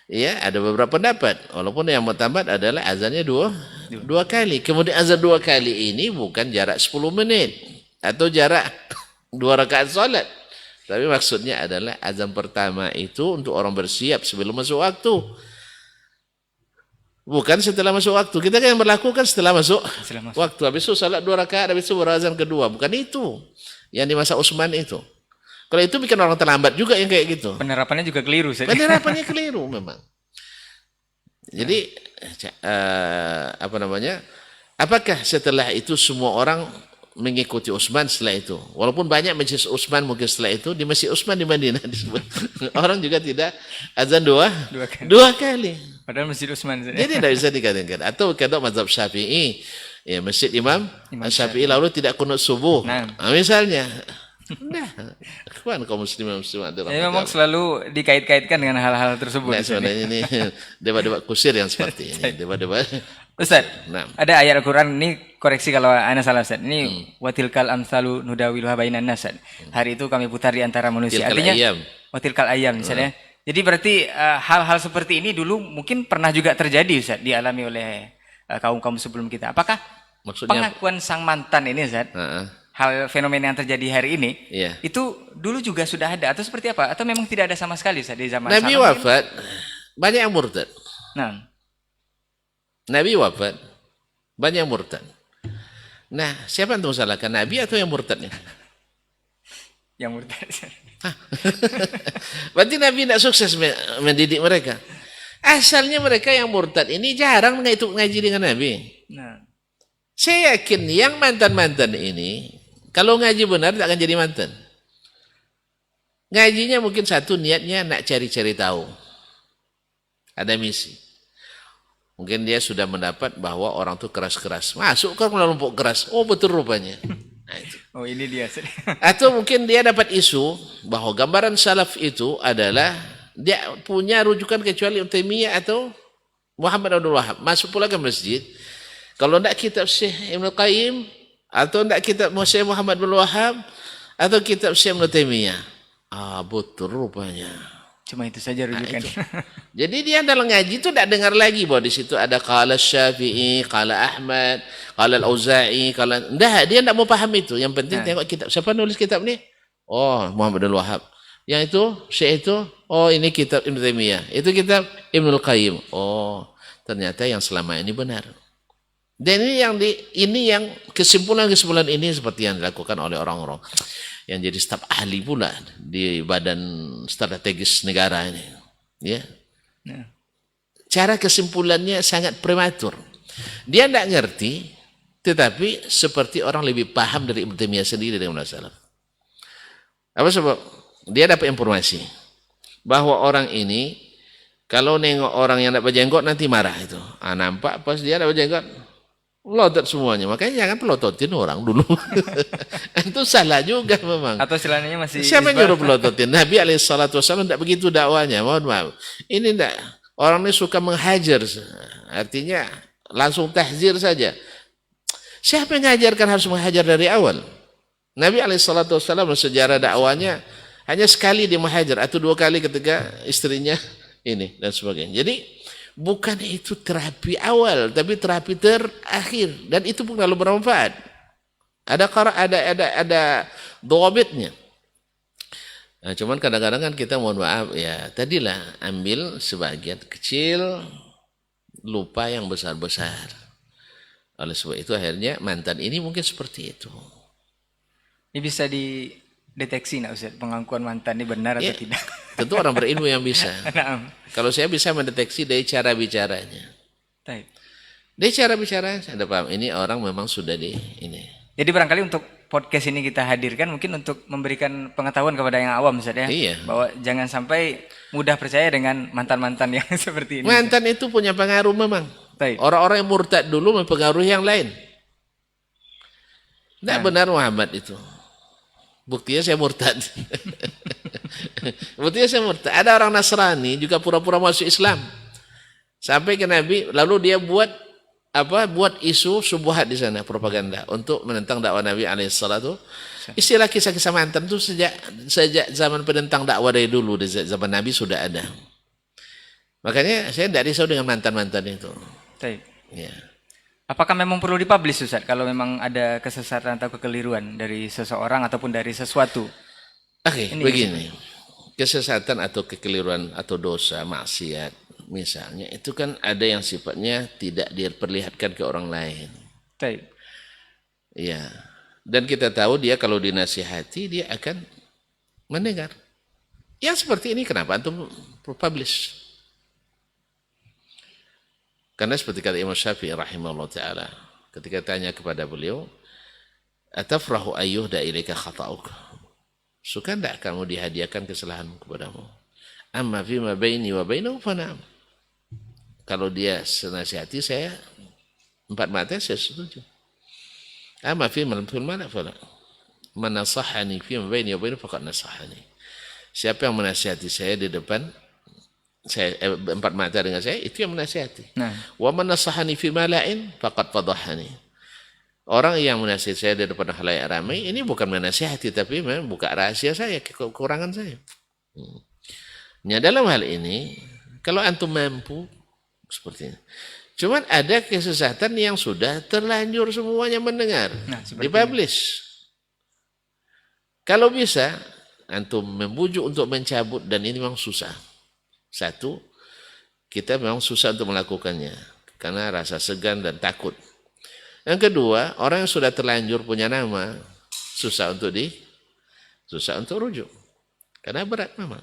ya ada beberapa pendapat. Walaupun yang mutamat adalah azannya dua kali. Kemudian azan 2 kali ini bukan jarak 10 menit atau jarak 2 rakaat salat. Tapi maksudnya adalah azan pertama itu untuk orang bersiap sebelum masuk waktu. Bukan setelah masuk waktu. Kita kan yang berlakukan setelah masuk waktu. Habis itu salat 2 rakaat, habis itu berazan kedua. Bukan itu. Yang di masa Utsman itu. Kalau itu bikin orang terlambat juga yang kayak gitu. Penerapannya juga keliru. Penerapannya keliru memang. Jadi apakah setelah itu semua orang mengikuti Utsman setelah itu? Walaupun banyak masjid Utsman mungkin setelah itu di Masjid Utsman di Madinah disebut. Orang juga tidak azan dua kali. Padahal Masjid Utsman. Jadi tidak bisa dikatakan. Atau kata mazhab Syafi'i, ya Masjid Imam Syafi'i lalu tidak kunut subuh. Misalnya. Kaum muslimin ada. Ya, memang selalu dikait-kaitkan dengan hal-hal tersebut. Sebenarnya ini debat-debat kusir yang seperti ini. Debat-debat. Ustaz, ada ayat Al-Quran ini koreksi kalau ana salah Ustaz. Ini watilkal amsalu nudawiluha bainan nas. Hari itu kami putar di antara manusia. Artinya watilkal ayam misalnya. Jadi berarti hal-hal seperti ini dulu mungkin pernah juga terjadi Ustaz, dialami oleh kaum-kaum sebelum kita. Apakah pengakuan sang mantan ini Ustaz, hal fenomena yang terjadi hari ini, itu dulu juga sudah ada atau seperti apa? Atau memang tidak ada sama sekali Ustaz di zaman Nabi wafat, banyak yang murtad. Nabi wafat, banyak yang murtad. Nah, siapa yang salahkan, Nabi atau yang murtadnya? Yang murtad. Berarti Nabi tidak sukses mendidik mereka. Asalnya mereka yang murtad ini jarang ngaji dengan Nabi. Saya yakin yang mantan-mantan ini kalau ngaji benar tidak akan jadi mantan. Ngajinya mungkin satu niatnya nak cari-cari tahu. Ada misi. Mungkin dia sudah mendapat bahwa orang itu keras-keras. Masuk ke kelompok keras. Oh betul rupanya. Nah, itu. Oh ini dia. Atau mungkin dia dapat isu bahwa gambaran salaf itu adalah dia punya rujukan kecuali Taimiyah atau Muhammad Abdul Wahab. Masuk pula ke masjid. Kalau tidak kitab Syekh Ibn Qayyim atau tidak kitab Syekh Muhammad Abdul Wahab atau kitab Syekh Ibn Taimiyah. Betul rupanya. Cuma itu saja rujukan. Jadi dia dalam ngaji itu tidak dengar lagi bahwa di situ ada qala Syafi'i, qala Ahmad, qala Al-Auza'i, dia tidak mau paham itu. Yang penting tengok kitab. Siapa nulis kitab ni? Oh, Muhammad Abdul Wahab. Yang itu, Syekh itu, oh ini kitab Ibn Taimiyah. Itu kitab Ibn Qayyim. Oh, ternyata yang selama ini benar. Dan ini yang kesimpulan-kesimpulan ini seperti yang dilakukan oleh orang-orang yang jadi staf ahli pula di badan strategis negara ini. Ya. Cara kesimpulannya sangat prematur. Dia tidak ngerti, tetapi seperti orang lebih paham dari Ibnu Taimiyah sendiri dengan masalah. Apa sebab? Dia dapat informasi bahwa orang ini kalau nengok orang yang dapat jenggot nanti marah itu. Nampak pas dia dapat jenggot, melotot semuanya. Makanya jangan pelototin orang dulu. Itu salah juga memang. Atau istilahnya masih Siapa yang nyuruh pelototin? Nabi SAW tidak begitu dakwanya. Mohon maaf. Ini tidak. Orang ini suka menghajar. Artinya langsung tahzir saja. Siapa yang mengajarkan harus menghajar dari awal? Nabi SAW sejarah dakwanya hanya sekali dia menghajar atau 2 kali ketika istrinya ini dan sebagainya. Jadi bukan itu terapi awal, tapi terapi terakhir, dan itu pun lalu bermanfaat. Ada dhawabitnya. Nah, cuman kadang-kadang kan kita mohon maaf ya, tadilah ambil sebagian kecil, lupa yang besar-besar. Oleh sebab itu akhirnya mantan ini mungkin seperti itu. Ini bisa dideteksi nggak Ustaz, pengakuan mantan ini benar atau tidak? Tentu orang berilmu yang bisa. Nah, Kalau saya bisa mendeteksi dari cara bicaranya. baik. Dari cara bicara saya ada paham. Ini orang memang sudah di ini. Jadi barangkali untuk podcast ini kita hadirkan mungkin untuk memberikan pengetahuan kepada yang awam Ustaz ya. Iya. Bahwa jangan sampai mudah percaya dengan mantan-mantan yang seperti ini. Mantan itu punya pengaruh memang. Baik. Orang-orang yang murtad dulu mempengaruhi yang lain. Tidak benar Muhammad itu. Buktinya saya murtad. Buktinya saya murtad. Ada orang Nasrani juga pura-pura masuk Islam. Sampai ke Nabi, lalu dia buat isu subuhat di sana, propaganda untuk menentang dakwah Nabi alaihissalatu. Istilah kisah-kisah mantan itu sejak zaman penentang dakwah dari dulu, di zaman Nabi sudah ada. Makanya saya tidak risau dengan mantan-mantan itu. Baik. Ya. Apakah memang perlu dipublish Ustaz kalau memang ada kesesatan atau kekeliruan dari seseorang ataupun dari sesuatu? Oke, begini. Kesesatan atau kekeliruan atau dosa, maksiat misalnya, itu kan ada yang sifatnya tidak diperlihatkan ke orang lain. Baik. Iya. Dan kita tahu dia kalau dinasihati dia akan mendengar. Yang seperti ini kenapa antum publish? Karena seperti kata Imam Syafi'i rahimahullah ta'ala, ketika tanya kepada beliau, atafrahu ayyuhda ilaika khata'uk? Suka tidak kamu dihadiahkan kesalahanmu kepadamu? Amma fima baini wa bainahu fana'am. Kalau dia senasihati saya, 4 mata saya setuju. Amma fima mana fala. Man nasahani fima baini wa bainahu faqad nasahani. Siapa yang menasihati saya di depan saya 4 mata dengan saya, itu yang menasihati. Nah. Wa man nasahani fi mala'in faqad fadhahani. Orang yang menasihati saya di depan khalayak ramai, ini bukan menasihati tapi membuka rahasia saya, kekurangan saya. Nah, dalam hal ini kalau antum mampu seperti ini. Cuman ada kesesatan yang sudah terlanjur semuanya mendengar, dipublish. Kalau bisa antum membujuk untuk mencabut, dan ini memang susah. Satu, kita memang susah untuk melakukannya karena rasa segan dan takut. Yang kedua, orang yang sudah terlanjur punya nama susah untuk rujuk. Karena berat memang.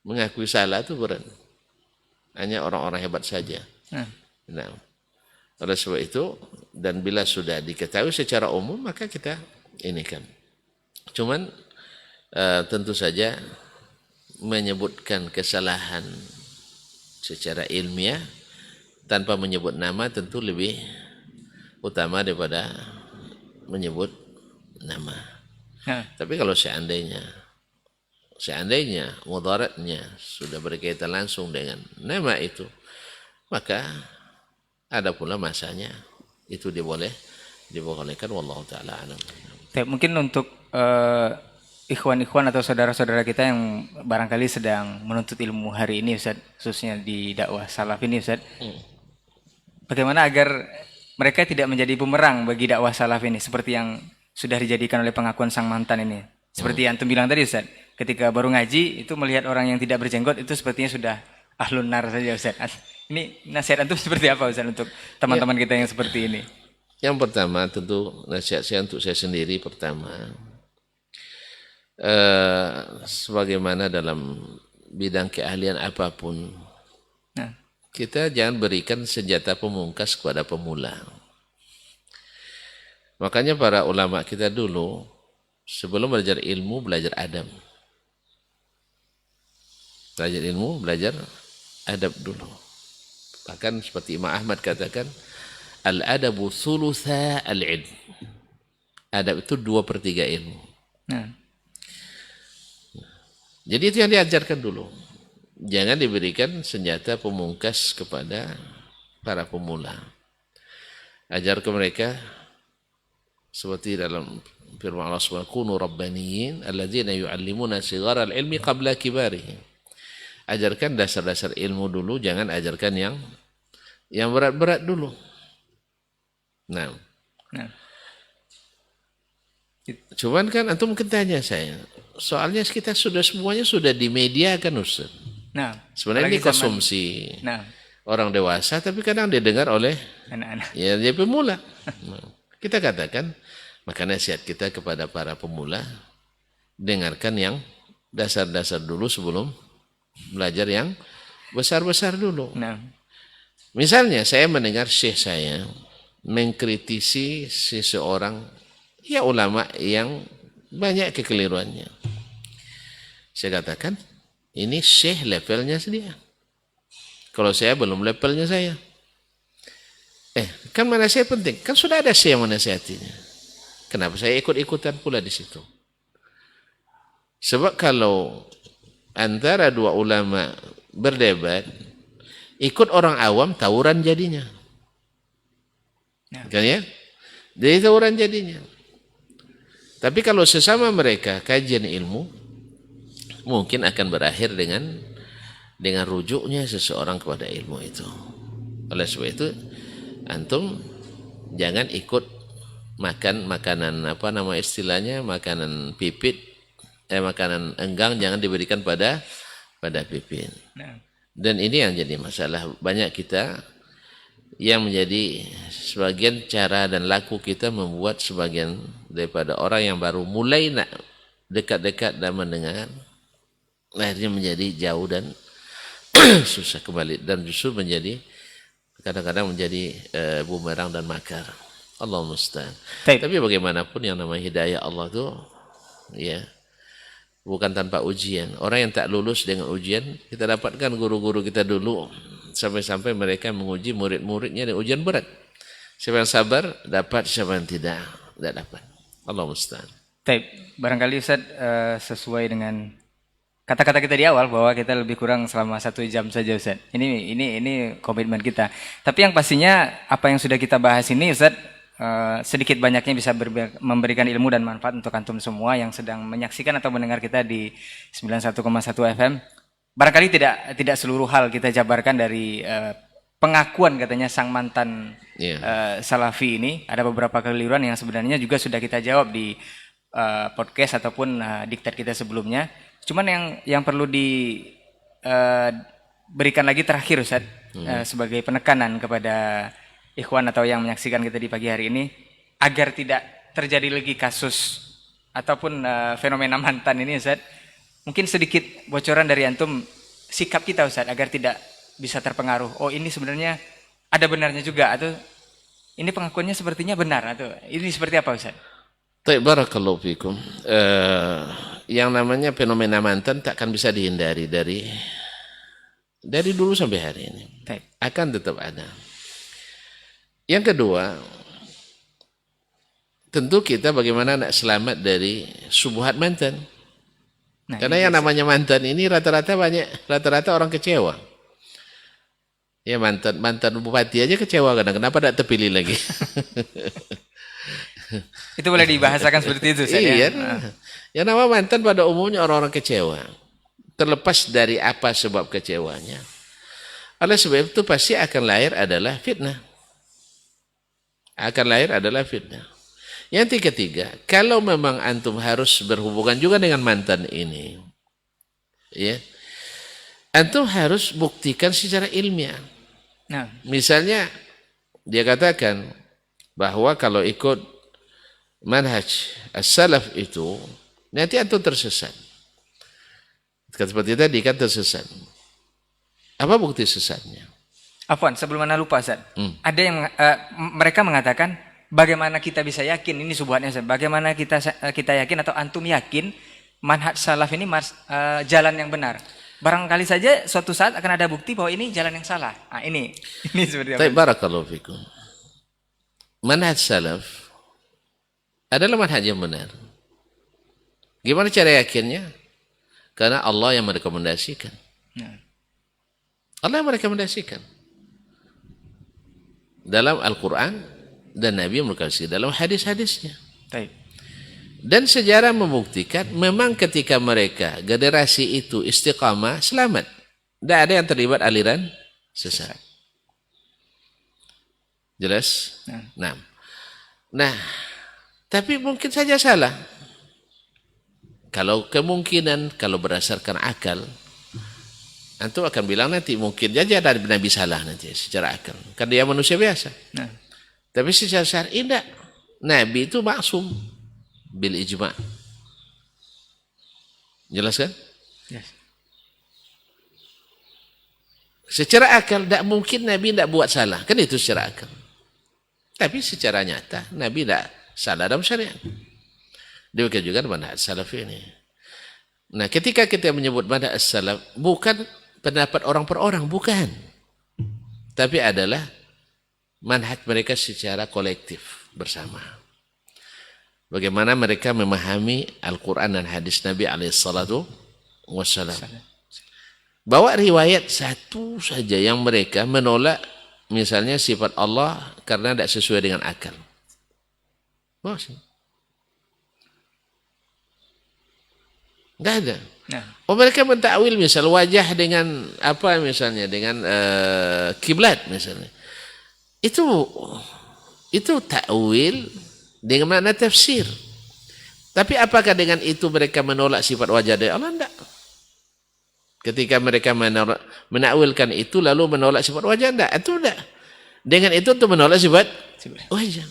Mengakui salah itu berat. Hanya orang-orang hebat saja. Nah, oleh sebab itu, dan bila sudah diketahui secara umum, maka kita ini kan. Cuman tentu saja menyebutkan kesalahan secara ilmiah tanpa menyebut nama tentu lebih utama daripada menyebut nama. Tapi kalau seandainya mudaratnya sudah berkaitan langsung dengan nama itu, maka ada pula masanya itu dibolehkan, wallahu taala alam. Mungkin untuk ikhwan-ikhwan atau saudara-saudara kita yang barangkali sedang menuntut ilmu hari ini Ustaz, khususnya di dakwah salaf ini Ustaz. Bagaimana agar mereka tidak menjadi bumerang bagi dakwah salaf ini seperti yang sudah dijadikan oleh pengakuan sang mantan ini. Seperti yang antum bilang tadi Ustaz, ketika baru ngaji itu melihat orang yang tidak berjenggot itu sepertinya sudah ahlun nar saja Ustaz. Ini nasihat antum seperti apa Ustaz untuk teman-teman kita yang seperti ini? Yang pertama tentu nasihat saya untuk saya sendiri pertama, sebagaimana dalam bidang keahlian apapun, kita jangan berikan senjata pemungkas kepada pemula. Makanya para ulama kita dulu Sebelum belajar ilmu, belajar adab. Belajar ilmu, belajar adab dulu. Bahkan seperti Imam Ahmad katakan, al-adabu thulutha al-ilm. Adab itu 2/3 ilmu. Nah. Jadi itu yang diajarkan dulu. Jangan diberikan senjata pemungkas kepada para pemula. Ajar ke mereka seperti dalam firman Allah Subhanahu kunu rabbaniyin alladzina yu'allimuna sigharal ilmi qabla kibarihim. Ajarkan dasar-dasar ilmu dulu, jangan ajarkan yang berat-berat dulu. Nah. Cuman kan antum mungkin tanya saya, soalnya kita semuanya sudah di media kan Ustaz. Nah, sebenarnya ini konsumsi orang dewasa, tapi kadang didengar oleh anak-anak. Ya, dia pemula. Nah, kita katakan, maka nasihat kita kepada para pemula, dengarkan yang dasar-dasar dulu sebelum belajar yang besar-besar dulu. Nah. Misalnya saya mendengar syekh saya mengkritisi seseorang, ya ulama yang banyak kekeliruannya. Saya katakan, ini syekh levelnya dia. Kalau saya belum levelnya saya. Kan mana saya penting? Kan sudah ada syekh yang menasihatinya. Kenapa saya ikut-ikutan pula di situ? Sebab kalau antara dua ulama berdebat, ikut orang awam, tawuran jadinya. Kan ya? Jadi tawuran jadinya. Tapi kalau sesama mereka kajian ilmu, mungkin akan berakhir dengan rujuknya seseorang kepada ilmu itu. Oleh sebab itu, antum jangan ikut makan makanan apa nama istilahnya, makanan pipit, makanan enggang jangan diberikan pada pipit. Dan ini yang jadi masalah banyak kita, yang menjadi sebagian cara dan laku kita membuat sebagian daripada orang yang baru mulai nak dekat-dekat dan mendengar, akhirnya menjadi jauh dan susah kembali, dan justru menjadi kadang-kadang menjadi bumerang dan makar. Allah musta'an. Tapi bagaimanapun yang namanya hidayah Allah itu ya bukan tanpa ujian. Orang yang tak lulus dengan ujian, kita dapatkan guru-guru kita dulu sampai-sampai mereka menguji murid-muridnya dengan ujian berat. Siapa yang sabar dapat, siapa yang tidak dapat. Allah musta'an. Barangkali Ustaz sesuai dengan kata-kata kita di awal bahwa kita lebih kurang selama 1 jam saja Ustaz. Ini komitmen kita. Tapi yang pastinya apa yang sudah kita bahas ini Ustaz sedikit banyaknya bisa memberikan ilmu dan manfaat untuk antum semua yang sedang menyaksikan atau mendengar kita di 91,1 FM. Barangkali tidak seluruh hal kita jabarkan dari pengakuan katanya sang mantan Salafi ini. Ada beberapa kekeliruan yang sebenarnya juga sudah kita jawab di podcast ataupun diktat kita sebelumnya. Cuman yang perlu diberikan lagi terakhir Ustaz, sebagai penekanan kepada ikhwan atau yang menyaksikan kita di pagi hari ini, agar tidak terjadi lagi kasus ataupun fenomena mantan ini Ustaz, mungkin sedikit bocoran dari antum sikap kita Ustaz, agar tidak bisa terpengaruh. Oh ini sebenarnya ada benarnya juga, atau ini pengakuannya sepertinya benar, atau ini seperti apa Ustaz? Barakallahu fikum. Yang namanya fenomena mantan takkan bisa dihindari dari dulu sampai hari ini. Akan tetap ada. Yang kedua, tentu kita bagaimana nak selamat dari subuhat mantan. Karena yang namanya mantan ini rata-rata orang kecewa. Ya mantan bupati aja kecewa kadang, kenapa tidak terpilih lagi? Itu boleh dibahasakan seperti itu Ustaz, iya. Yang nama mantan pada umumnya orang-orang kecewa. Terlepas dari apa sebab kecewanya. Oleh sebab itu pasti akan lahir adalah fitnah. Yang ketiga, kalau memang antum harus berhubungan juga dengan mantan ini, ya, antum harus buktikan secara ilmiah. Misalnya dia katakan bahwa kalau ikut manhaj as-salaf itu nanti antum tersesat. Seperti tadi kan tersesat. Apa bukti sesatnya? Afwan, sebelum Anda lupa Ustaz. Ada yang mereka mengatakan bagaimana kita bisa yakin ini subhatnya? Bagaimana kita yakin atau antum yakin manhaj salaf ini jalan yang benar? Barangkali saja suatu saat akan ada bukti bahwa ini jalan yang salah. Nah, ini seperti apa? Baik, barakallahu fikum. Manhaj salaf adalah manhaj yang benar. Gimana cara yakinnya? Karena Allah yang merekomendasikan. Allah yang merekomendasikan. Dalam Al-Quran dan Nabi merekomendasikan dalam hadis-hadisnya. Baik. Dan sejarah membuktikan memang ketika mereka generasi itu istiqamah selamat. Tidak ada yang terlibat aliran sesat. Jelas? Nah, tapi mungkin saja salah. Kalau kemungkinan, kalau berdasarkan akal, antum akan bilang nanti mungkin saja ada Nabi salah nanti secara akal. Kan dia manusia biasa. Tapi secara syar'i tidak. Nabi itu maksum bil ijma'. Jelas kan? Yes. Secara akal tidak mungkin Nabi tidak buat salah. Kan itu secara akal. Tapi secara nyata Nabi tidak salah dalam syariat. Demikian juga manhaj salaf ini. Nah, ketika kita menyebut manhaj salaf, bukan pendapat orang per orang, bukan. Tapi adalah manhaj mereka secara kolektif bersama. Bagaimana mereka memahami Al-Quran dan hadis Nabi alaihissalatu wassalam. Bawa riwayat satu saja yang mereka menolak, misalnya sifat Allah karena tidak sesuai dengan akal. Tidak ada. Mereka mentakwil misal wajah dengan apa misalnya, dengan kiblat misalnya. Itu takwil dengan makna tafsir. Tapi apakah dengan itu mereka menolak sifat wajah dari Allah? Tidak. Ketika mereka menakwilkan itu lalu menolak sifat wajah, tidak. Itu tidak. Dengan itu untuk menolak sifat wajah.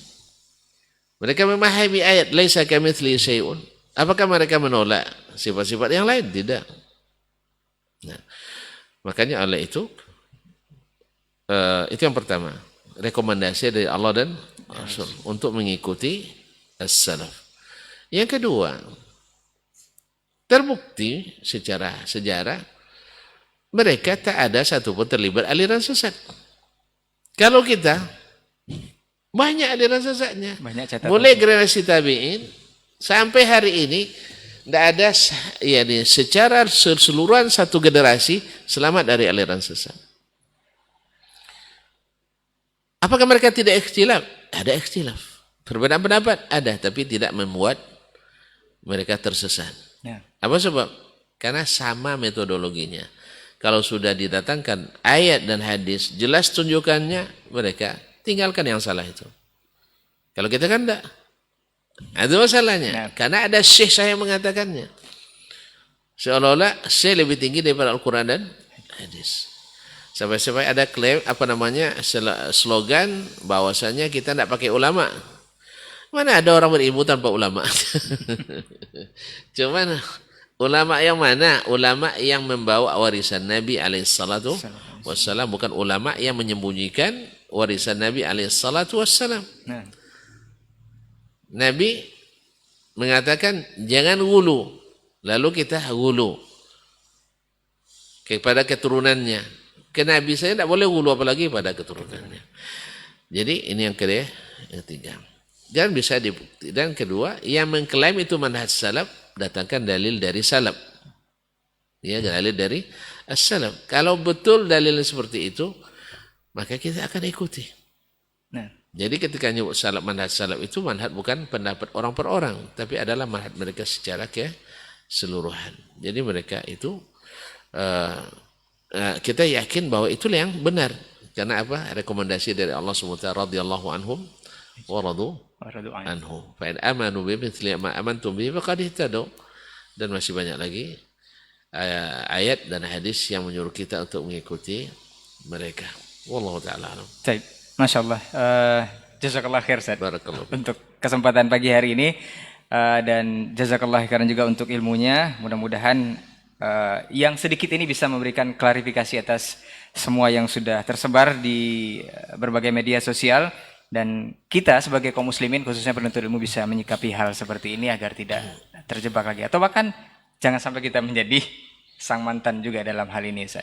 Mereka memahami ayat laisa kamitslihi syai'un. Apakah mereka menolak sifat-sifat yang lain? Tidak. Nah, makanya oleh itu yang pertama, rekomendasi dari Allah dan Rasul untuk mengikuti as-salaf. Yang kedua, terbukti secara sejarah mereka tak ada satupun terlibat aliran sesat. Kalau kita banyak aliran sesatnya, mulai generasi tabi'in sampai hari ini tidak ada secara keseluruhan satu generasi selamat dari aliran sesat. Apakah mereka tidak ikhtilaf? Ada ikhtilaf. Perbedaan pendapat ada, tapi tidak membuat mereka tersesat. Apa sebab? Karena sama metodologinya. Kalau sudah didatangkan ayat dan hadis jelas tunjukannya, mereka tinggalkan yang salah itu. Kalau kita kan tidak. Itu masalahnya. Karena ada syekh saya mengatakannya. Seolah-olah syekh lebih tinggi daripada Al-Quran dan hadis. Sampai-sampai ada klaim, slogan bahwasanya kita tidak pakai ulama. Mana ada orang berilmu tanpa ulama? Cuman ulama yang mana? Ulama yang membawa warisan Nabi alaihissalatu wassalam, bukan ulama yang menyembunyikan warisan Nabi alaihissalatu wassalam. Nabi mengatakan jangan gulu, lalu kita gulu kepada keturunannya. Ke Nabi saya tidak boleh gulu apalagi pada keturunannya. Jadi ini yang ketiga. Dan bisa dibukti. Dan kedua, yang mengklaim itu manhaj salaf, datangkan dalil dari salaf. Ya, dalil dari as-salaf. Kalau betul dalil seperti itu, maka kita akan ikuti. Jadi ketika nyebut salaf, manhaj salaf itu manhaj bukan pendapat orang per orang, tapi adalah manhaj mereka secara keseluruhan. Jadi mereka itu kita yakin bahwa itulah yang benar. Karena apa? Rekomendasi dari Allah SWT radhiyallahu anhum wa radu anhu. Fa in amanu bi mithli ma amantum bihi faqad ihtadaw. Dan masih banyak lagi ayat dan hadis yang menyuruh kita untuk mengikuti mereka. Wallahu taala alam. Baik. Masya Allah, jazakallah khair Ustaz untuk kesempatan pagi hari ini, dan jazakallah khairan juga untuk ilmunya. Mudah-mudahan yang sedikit ini bisa memberikan klarifikasi atas semua yang sudah tersebar di berbagai media sosial Dan kita sebagai kaum muslimin khususnya penuntut ilmu bisa menyikapi hal seperti ini agar tidak terjebak lagi. Atau bahkan jangan sampai kita menjadi sang mantan juga dalam hal ini, Ustaz.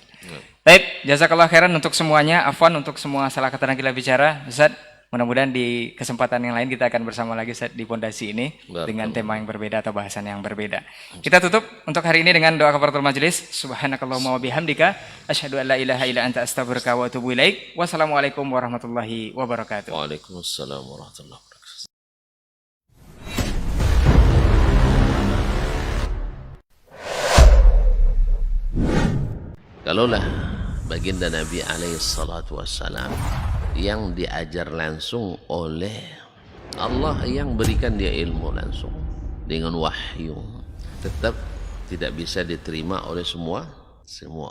Baik, jazakallah khairan untuk semuanya. Afwan untuk semua salah kata yang kita bicara, Ustaz. Mudah-mudahan di kesempatan yang lain kita akan bersama lagi, Ustaz, di pondasi ini dengan tema yang berbeda atau bahasan yang berbeda. Kita tutup untuk hari ini dengan doa kafaratul majelis. Subhanakallahumma wa bihamdika asyhadu an la ilaha illa anta astaghfiruka wa atubu ilaik. Wassalamualaikum warahmatullahi wabarakatuh. Waalaikumsalam warahmatullahi wabarakatuh. Kalaulah baginda Nabi alaihi salatu wassalam yang diajar langsung oleh Allah, yang berikan dia ilmu langsung dengan wahyu, tetap tidak bisa diterima oleh semua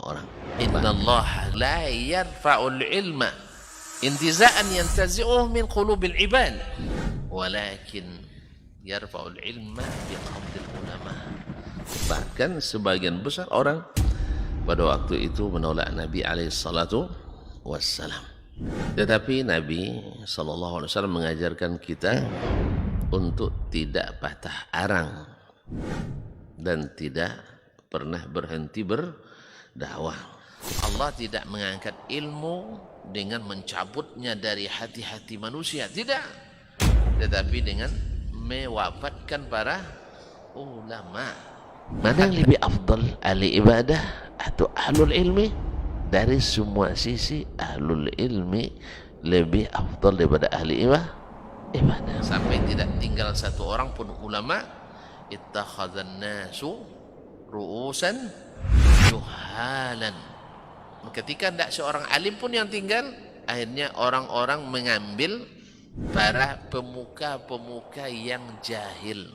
orang. Innallaha la yarfa'ul ilma intiza'an yantazi'uhu min qulubil ibad walakin yarfa'ul ilma biqabdil ulama. Bahkan sebagian besar orang pada waktu itu menolak Nabi alaihissalatu wassalam. Tetapi Nabi sallallahu alaihi wasallam mengajarkan kita untuk tidak patah arang dan tidak pernah berhenti berdakwah. Allah tidak mengangkat ilmu dengan mencabutnya dari hati-hati manusia, tidak. Tetapi dengan mewafatkan para ulama. Mana yang lebih afdal, ahli ibadah atau ahlul ilmi? Dari semua sisi ahlul ilmi lebih afdal daripada ahli ibadah. Sampai tidak tinggal satu orang pun ulama. Ittakhadhan nasu ru'usan juhalan. Ketika tidak seorang alim pun yang tinggal, akhirnya orang-orang mengambil para pemuka-pemuka yang jahil.